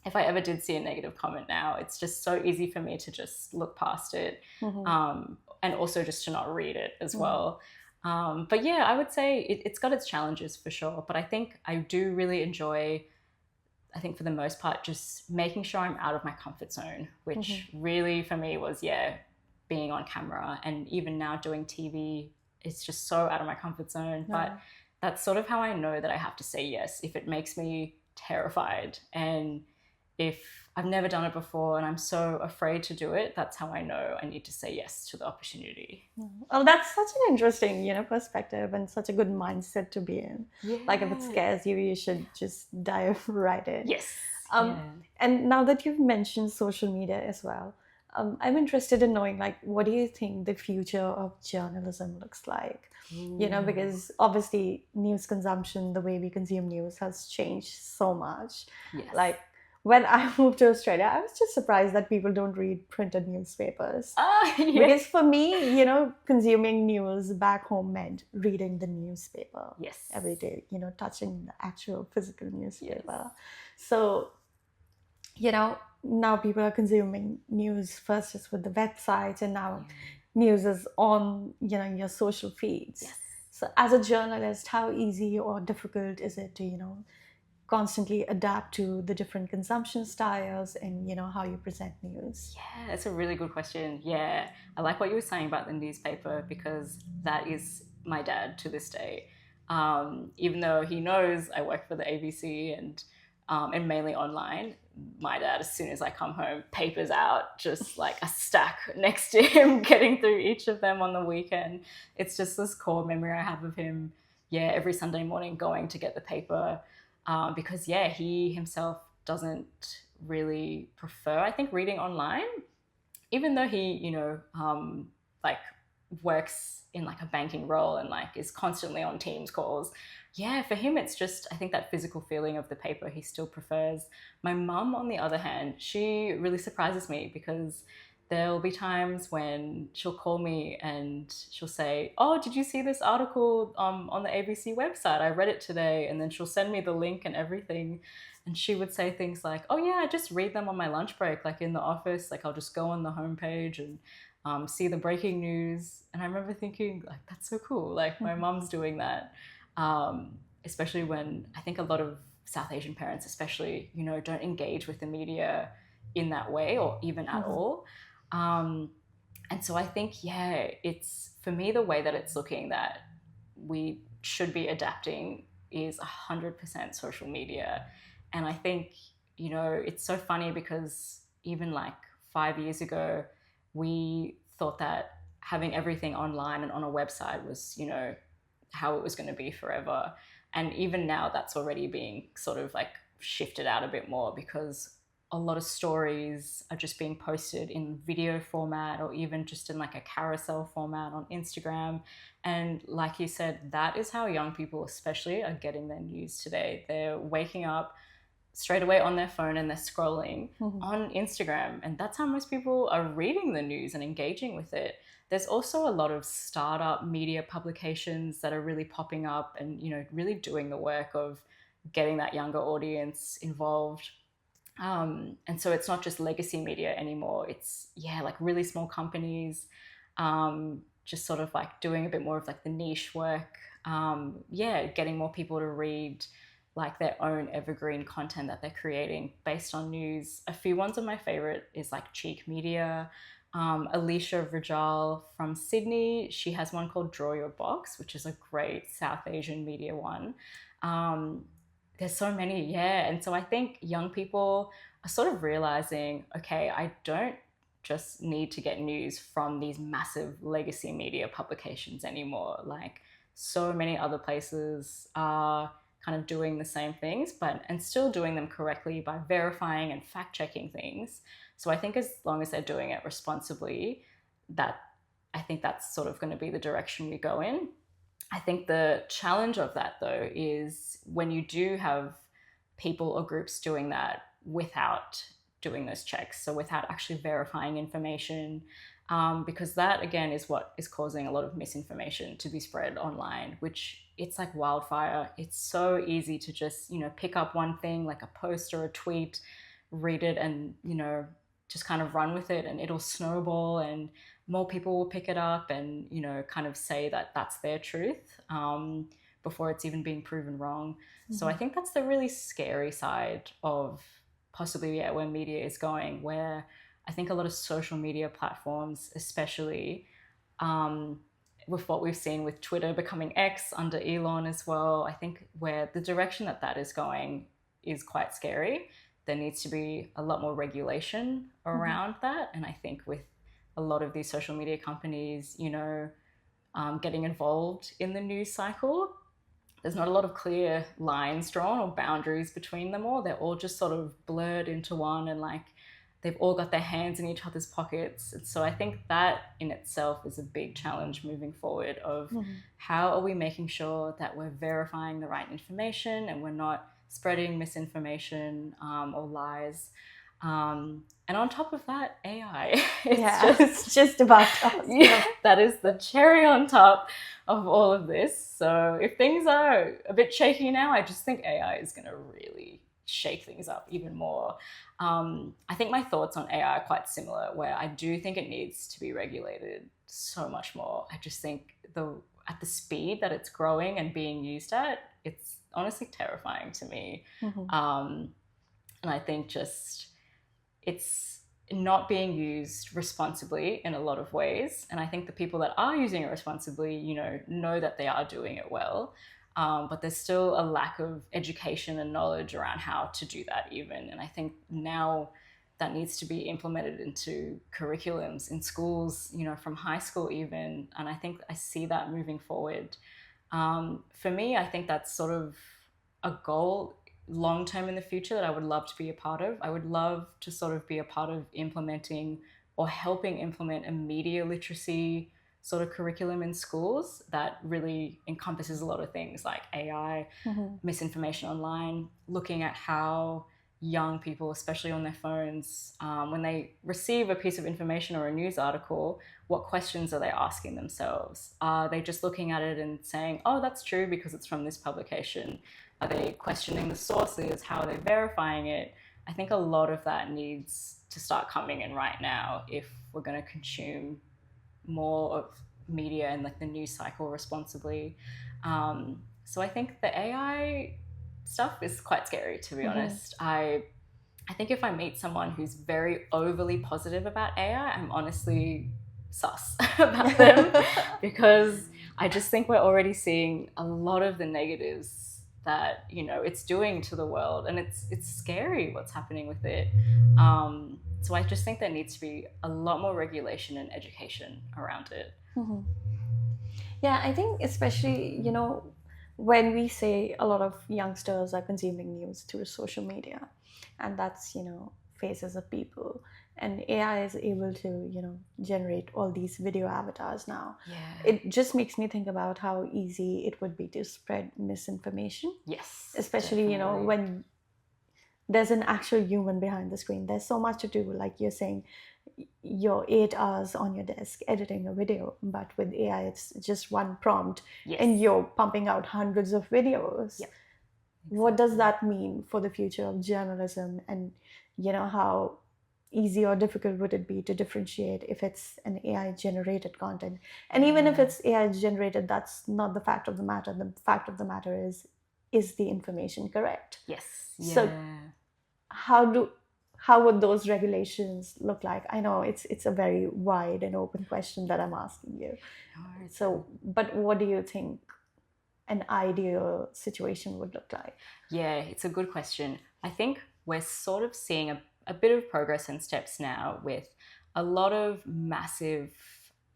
if I ever did see a negative comment now, it's just so easy for me to just look past it, and also just to not read it as well. But I would say it's got its challenges for sure. But I think I do really enjoy, I think for the most part, just making sure I'm out of my comfort zone, which really for me was, being on camera. And even now doing TV, it's just so out of my comfort zone. But that's sort of how I know that I have to say yes if it makes me terrified. And if I've never done it before and I'm so afraid to do it, that's how I know I need to say yes to the opportunity. Well, that's such an interesting, perspective and such a good mindset to be in. Like if it scares you, you should just dive right in. Yes. And now that you've mentioned social media as well, I'm interested in knowing, like, what do you think the future of journalism looks like? Because obviously news consumption, the way we consume news has changed so much. Yes. Like when I moved to Australia, I was just surprised that people don't read printed newspapers. Because for me, consuming news back home meant reading the newspaper every day, touching the actual physical newspaper. So, now people are consuming news first just with the websites, and now news is on, your social feeds. So as a journalist, how easy or difficult is it to, constantly adapt to the different consumption styles and, how you present news? Yeah, it's a really good question. Yeah, I like what you were saying about the newspaper because that is my dad to this day. Even though he knows I work for the ABC and mainly online, my dad, as soon as I come home, papers out, just like a stack next to him, getting through each of them on the weekend. It's just this core memory I have of him. Yeah, every Sunday morning going to get the paper because yeah, he himself doesn't really prefer, I think, reading online, even though he, like works in like a banking role and like is constantly on Teams calls. Yeah, for him, it's just, I think, that physical feeling of the paper he still prefers. My mum, on the other hand, she really surprises me because there'll be times when she'll call me and she'll say, "Oh, did you see this article on the ABC website? I read it today." And then she'll send me the link and everything. And she would say things like, "Oh yeah, I just read them on my lunch break, like in the office. Like I'll just go on the homepage and see the breaking news." And I remember thinking, like, that's so cool. Like my mom's doing that, especially when I think a lot of South Asian parents, especially, don't engage with the media in that way or even at all. Um, and so I think, yeah, it's for me the way that it's looking that we should be adapting is 100% social media. And I think, it's so funny because even like 5 years ago, we thought that having everything online and on a website was, how it was going to be forever. And even now, that's already being sort of like shifted out a bit more because a lot of stories are just being posted in video format or even just in like a carousel format on Instagram. And like you said, that is how young people especially are getting their news today. They're waking up straight away on their phone and they're scrolling on Instagram. And that's how most people are reading the news and engaging with it. There's also a lot of startup media publications that are really popping up and, really doing the work of getting that younger audience involved. And so it's not just legacy media anymore. It's, yeah, like really small companies, just sort of like doing a bit more of like the niche work. Yeah, getting more people to read like their own evergreen content that they're creating based on news. A few ones of my favorite is like Cheek Media. Alicia Rajal from Sydney, she has one called Draw Your Box, which is a great South Asian media one. There's so many, yeah. And so I think young people are sort of realizing, okay, I don't just need to get news from these massive legacy media publications anymore. Like so many other places are kind of doing the same things, but and still doing them correctly by verifying and fact checking things. So I think as long as they're doing it responsibly, that I think that's sort of going to be the direction we go in. I think the challenge of that though is when you do have people or groups doing that without doing those checks, so without actually verifying information, because that again is what is causing a lot of misinformation to be spread online, which it's like wildfire. It's so easy to just, pick up one thing like a post or a tweet, read it and, just kind of run with it and it'll snowball and more people will pick it up and, kind of say that that's their truth before it's even being proven wrong. So I think that's the really scary side of possibly, yeah, where media is going, where I think a lot of social media platforms, especially with what we've seen with Twitter becoming X under Elon as well, I think where the direction that that is going is quite scary. There needs to be a lot more regulation around that. And I think with a lot of these social media companies, getting involved in the news cycle, there's not a lot of clear lines drawn or boundaries between them all. They're all just sort of blurred into one and like they've all got their hands in each other's pockets. And so I think that in itself is a big challenge moving forward of how are we making sure that we're verifying the right information and we're not spreading misinformation or lies. And on top of that, AI. It's just about us. Yeah, that is the cherry on top of all of this. So if things are a bit shaky now, I just think AI is going to really shake things up even more. I think my thoughts on AI are quite similar, where I do think it needs to be regulated so much more. I just think at the speed that it's growing and being used at, it's honestly terrifying to me. Mm-hmm. And I think just it's not being used responsibly in a lot of ways. And I think the people that are using it responsibly, know that they are doing it well. But there's still a lack of education and knowledge around how to do that even. And I think now that needs to be implemented into curriculums in schools, from high school even. And I think I see that moving forward. For me, I think that's sort of a goal long term in the future that I would love to be a part of. I would love to sort of be a part of implementing or helping implement a media literacy sort of curriculum in schools that really encompasses a lot of things like AI, misinformation online, looking at how young people, especially on their phones, when they receive a piece of information or a news article, what questions are they asking themselves? Are they just looking at it and saying, oh, that's true because it's from this publication? Are they questioning the sources? How are they verifying it? I think a lot of that needs to start coming in right now if we're going to consume more of media and like the news cycle responsibly. So I think the AI stuff is quite scary, to be honest. I think if I meet someone who's very overly positive about AI, I'm honestly sus about them because I just think we're already seeing a lot of the negatives that it's doing to the world, and it's scary what's happening with it. So I just think there needs to be a lot more regulation and education around it. Yeah, I think especially, when we say a lot of youngsters are consuming news through social media, and that's, faces of people, and AI is able to, generate all these video avatars now. Yeah. It just makes me think about how easy it would be to spread misinformation. Yes. Especially, definitely. when there's an actual human behind the screen. There's so much to do, like you're saying, you're 8 hours on your desk editing a video, but with AI, it's just one prompt, Yes. and you're pumping out hundreds of videos. Yep. What does that mean for the future of journalism? And how easy or difficult would it be to differentiate if it's an AI generated content? And even if it's AI generated, that's not the fact of the matter. The fact of the matter is the information correct? Yes. So how would those regulations look like? I know it's a very wide and open question that I'm asking you. So, but what do you think an ideal situation would look like? Yeah, it's a good question. I think we're sort of seeing a bit of progress and steps now with a lot of massive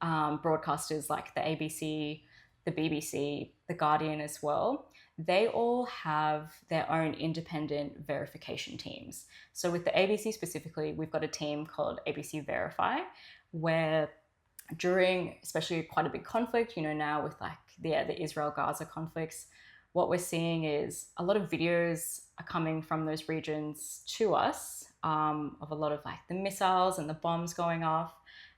broadcasters like the ABC, the BBC, the Guardian as well. They all have their own independent verification teams. So with the ABC specifically, we've got a team called ABC Verify, where during especially quite a big conflict, now with like the Israel-Gaza conflicts, what we're seeing is a lot of videos are coming from those regions to us, of a lot of like the missiles and the bombs going off.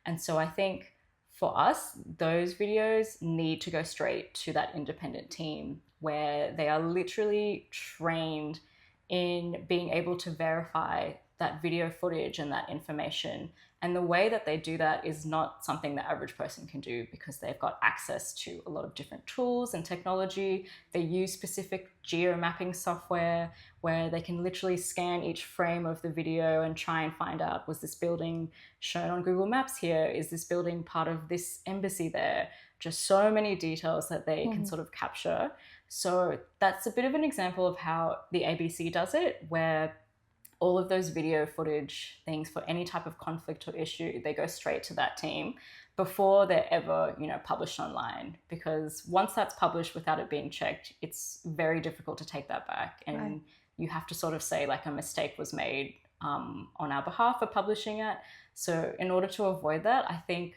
And so I think for us, those videos need to go straight to that independent team where they are literally trained in being able to verify that video footage and that information. And the way that they do that is not something the average person can do because they've got access to a lot of different tools and technology. They use specific geo-mapping software where they can literally scan each frame of the video and try and find out, was this building shown on Google Maps here? Is this building part of this embassy there? Just so many details that they can sort of capture. So that's a bit of an example of how the ABC does it, where all of those video footage things for any type of conflict or issue, they go straight to that team before they're ever, published online. Because once that's published without it being checked, it's very difficult to take that back. And you have to sort of say like a mistake was made on our behalf for publishing it. So in order to avoid that, I think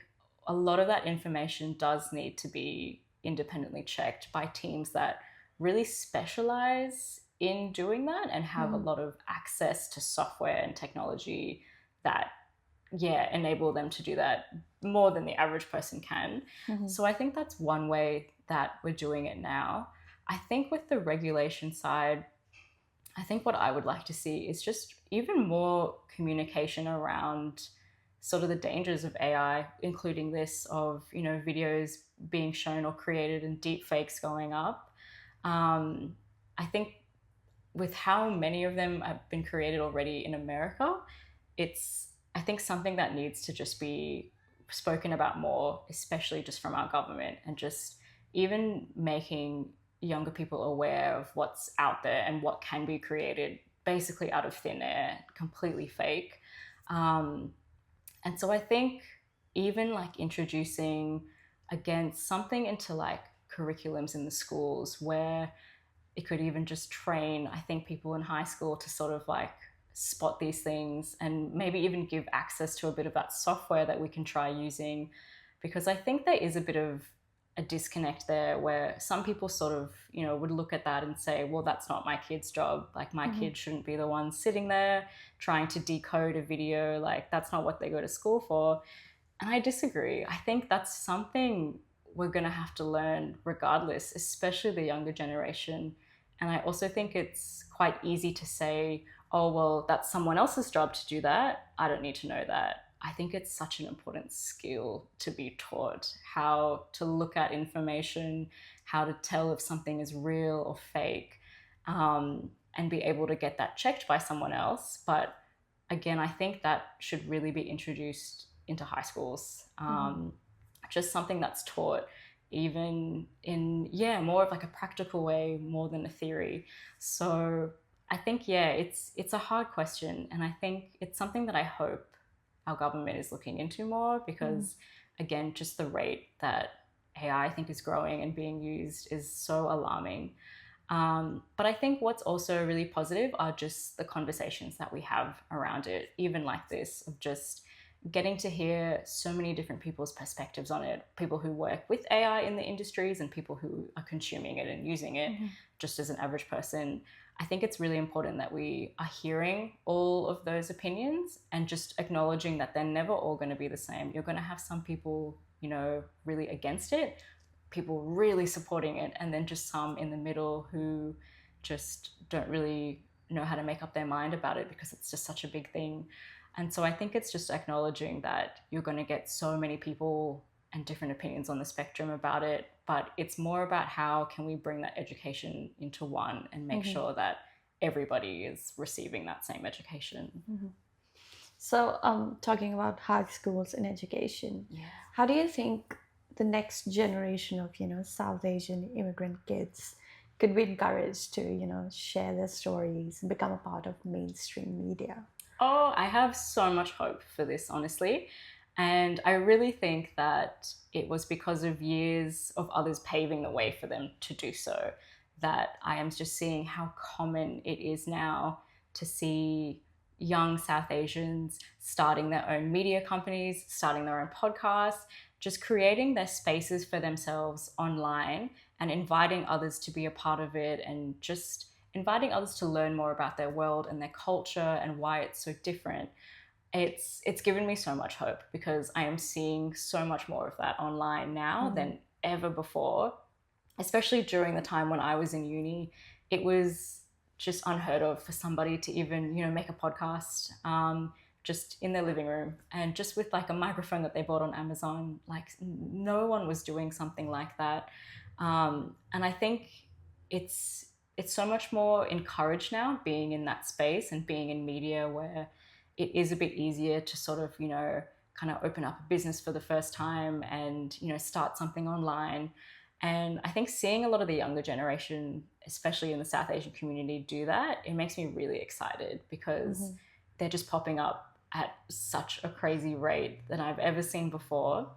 a lot of that information does need to be independently checked by teams that really specialize in doing that and have a lot of access to software and technology that enable them to do that more than the average person can. So I think that's one way that we're doing it now. I think with the regulation side, I think what I would like to see is just even more communication around sort of the dangers of AI, including this of, videos being shown or created and deep fakes going up. I think with how many of them have been created already in America, it's, I think, something that needs to just be spoken about more, especially just from our government, and just even making younger people aware of what's out there and what can be created basically out of thin air, completely fake. Um, and so I think even like introducing again something into like curriculums in the schools where it could even just train, I think, people in high school to sort of like spot these things, and maybe even give access to a bit of that software that we can try using. Because I think there is a bit of a disconnect there where some people sort of, would look at that and say, well, that's not my kid's job. Like, my kid shouldn't be the one sitting there trying to decode a video. Like, that's not what they go to school for. And I disagree. I think that's something we're going to have to learn regardless, especially the younger generation. And I also think it's quite easy to say, oh, well, that's someone else's job to do that. I don't need to know that. I think it's such an important skill to be taught, how to look at information, how to tell if something is real or fake, and be able to get that checked by someone else. But again, I think that should really be introduced into high schools. Just something that's taught even in, more of like a practical way more than a theory. So I think, it's a hard question, and I think it's something that I hope our government is looking into more, because again, just the rate that AI, I think, is growing and being used is so alarming. But I think what's also really positive are just the conversations that we have around it, even like this, of just getting to hear so many different people's perspectives on it, people who work with AI in the industries and people who are consuming it and using it just as an average person. I think it's really important that we are hearing all of those opinions and just acknowledging that they're never all going to be the same. You're going to have some people, really against it, people really supporting it, and then just some in the middle who just don't really know how to make up their mind about it because it's just such a big thing. And so I think it's just acknowledging that you're going to get so many people and different opinions on the spectrum about it, but it's more about how can we bring that education into one and make sure that everybody is receiving that same education. So, talking about high schools and education, how do you think the next generation of, South Asian immigrant kids could be encouraged to, share their stories and become a part of mainstream media? Oh, I have so much hope for this, honestly. And I really think that it was because of years of others paving the way for them to do so that I am just seeing how common it is now to see young South Asians starting their own media companies, starting their own podcasts, just creating their spaces for themselves online and inviting others to be a part of it, and just inviting others to learn more about their world and their culture and why it's so different. It's given me so much hope, because I am seeing so much more of that online now than ever before, especially during the time when I was in uni. It was just unheard of for somebody to even, make a podcast just in their living room and just with like a microphone that they bought on Amazon. Like, no one was doing something like that. And I think it's so much more encouraged now, being in that space and being in media, where it is a bit easier to sort of, kind of open up a business for the first time and, start something online. And I think seeing a lot of the younger generation, especially in the South Asian community, do that, it makes me really excited, because they're just popping up at such a crazy rate than I've ever seen before,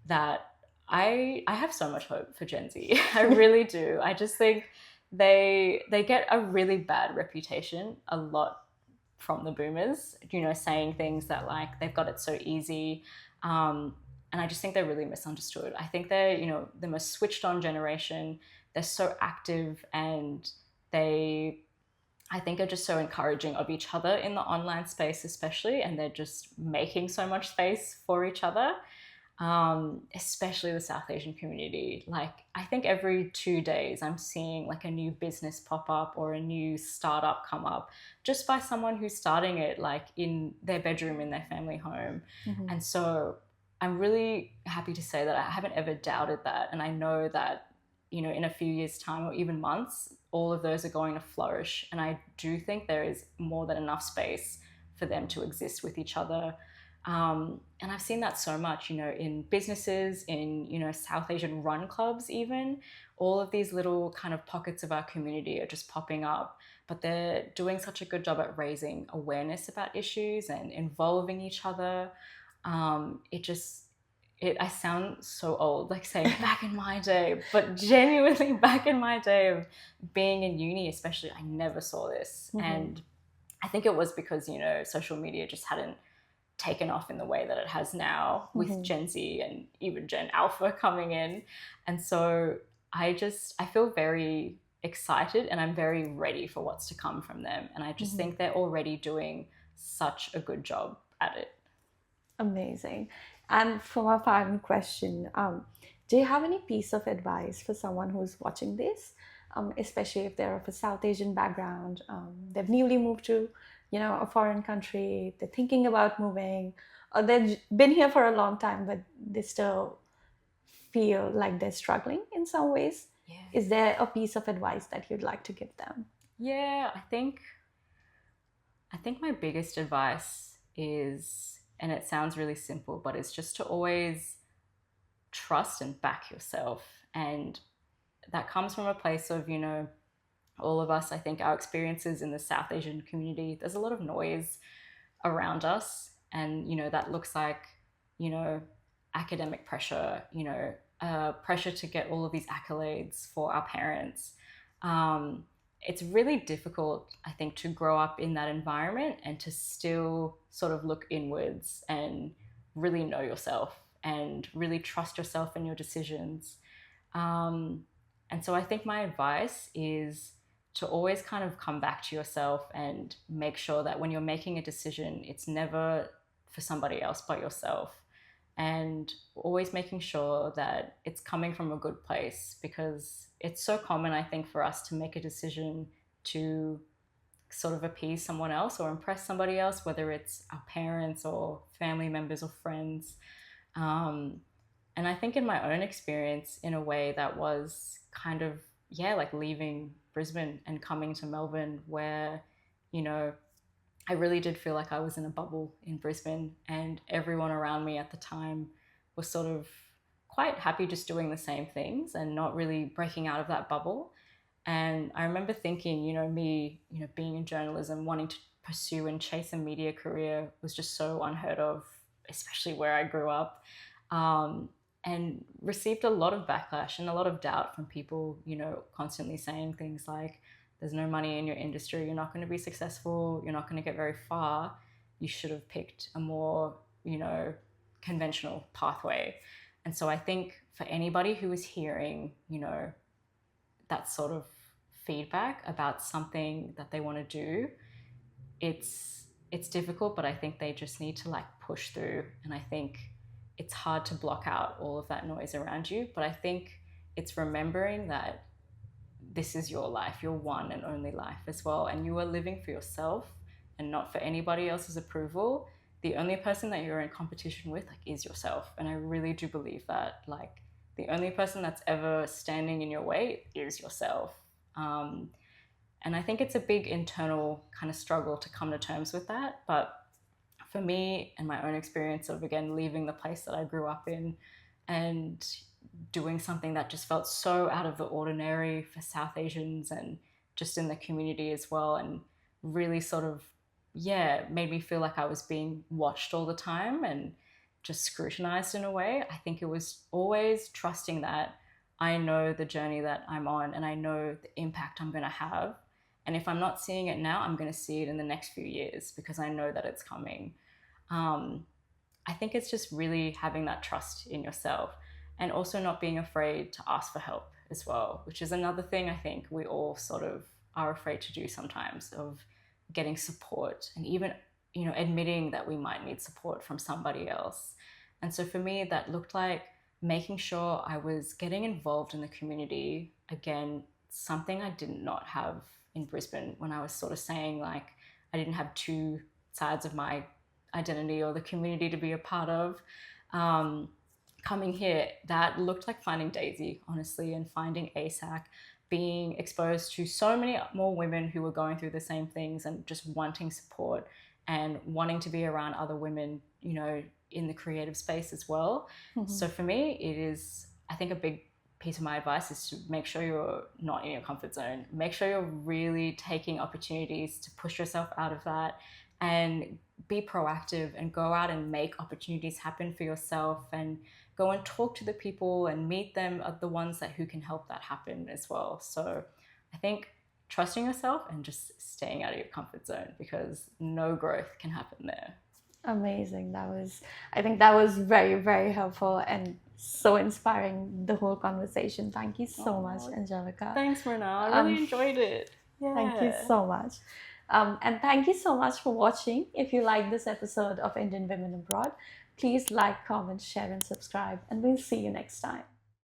that I have so much hope for Gen Z. I really do. I just think they get a really bad reputation a lot from the boomers, saying things that like they've got it so easy. And I just think they're really misunderstood. I think they're, the most switched on generation. They're so active, and they, I think, are just so encouraging of each other in the online space especially, and they're just making so much space for each other. Especially the South Asian community. Like, I think every 2 days I'm seeing like a new business pop up or a new startup come up just by someone who's starting it like in their bedroom in their family home. And so I'm really happy to say that I haven't ever doubted that. And I know that in a few years' time or even months, all of those are going to flourish. And I do think there is more than enough space for them to exist with each other. And I've seen that so much, in businesses, in, South Asian run clubs, even. All of these little kind of pockets of our community are just popping up, but they're doing such a good job at raising awareness about issues and involving each other. I sound so old, like saying back in my day, but genuinely back in my day of being in uni, especially, I never saw this. And I think it was because, social media just hadn't taken off in the way that it has now with Gen Z and even Gen Alpha coming in. And so I feel very excited and I'm very ready for what's to come from them. And I just think they're already doing such a good job at it. Amazing. And for my final question, do you have any piece of advice for someone who's watching this, especially if they're of a South Asian background, they've newly moved to, a foreign country, they're thinking about moving, or they've been here for a long time, but they still feel like they're struggling in some ways? Yeah. Is there a piece of advice that you'd like to give them? Yeah, I think my biggest advice is, and it sounds really simple, but it's just to always trust and back yourself. And that comes from a place of, all of us, I think our experiences in the South Asian community, there's a lot of noise around us. And, that looks like, academic pressure, pressure to get all of these accolades for our parents. It's really difficult, I think, to grow up in that environment and to still sort of look inwards and really know yourself and really trust yourself and your decisions. And so I think my advice is to always kind of come back to yourself and make sure that when you're making a decision, it's never for somebody else but yourself. And always making sure that it's coming from a good place, because it's so common, I think, for us to make a decision to sort of appease someone else or impress somebody else, whether it's our parents or family members or friends. And I think in my own experience, in a way, that was kind of, like leaving Brisbane and coming to Melbourne, where, I really did feel like I was in a bubble in Brisbane, and everyone around me at the time was sort of quite happy just doing the same things and not really breaking out of that bubble. And I remember thinking, me, being in journalism, wanting to pursue and chase a media career was just so unheard of, especially where I grew up. And received a lot of backlash and a lot of doubt from people, constantly saying things like, there's no money in your industry, you're not going to be successful, you're not going to get very far, you should have picked a more, conventional pathway. And so I think for anybody who is hearing, that sort of feedback about something that they want to do, it's difficult, but I think they just need to push through. And I think it's hard to block out all of that noise around you, but I think it's remembering that this is your life, your one and only life as well, and you are living for yourself and not for anybody else's approval. The only person that you're in competition with is yourself. And I really do believe that the only person that's ever standing in your way is yourself. And I think it's a big internal kind of struggle to come to terms with that. But for me and my own experience of, again, leaving the place that I grew up in and doing something that just felt so out of the ordinary for South Asians and just in the community as well, and really sort of, made me feel like I was being watched all the time and just scrutinized in a way. I think it was always trusting that I know the journey that I'm on and I know the impact I'm going to have. And if I'm not seeing it now, I'm going to see it in the next few years because I know that it's coming. I think it's just really having that trust in yourself and also not being afraid to ask for help as well, which is another thing I think we all sort of are afraid to do sometimes, of getting support and even, admitting that we might need support from somebody else. And so for me, that looked like making sure I was getting involved in the community. Again, something I did not have in Brisbane, when I was sort of saying I didn't have two sides of my identity or the community to be a part of. coming here, that looked like finding Daisy, honestly, and finding ASAC, being exposed to so many more women who were going through the same things and just wanting support and wanting to be around other women, you know, in the creative space as well. So for me, it is, I think, a big piece of my advice is to make sure you're not in your comfort zone. Make sure you're really taking opportunities to push yourself out of that and be proactive and go out and make opportunities happen for yourself, and go and talk to the people and meet them are the ones that who can help that happen as well. So I think trusting yourself and just staying out of your comfort zone, because no growth can happen there. Amazing. I think that was very, very helpful and so inspiring, the whole conversation. Thank you so much, Angelica. Thanks, Myrna. I really enjoyed it. Yeah. Thank you so much. And thank you so much for watching. If you like this episode of Indian Women Abroad, please like, comment, share, and subscribe. And we'll see you next time.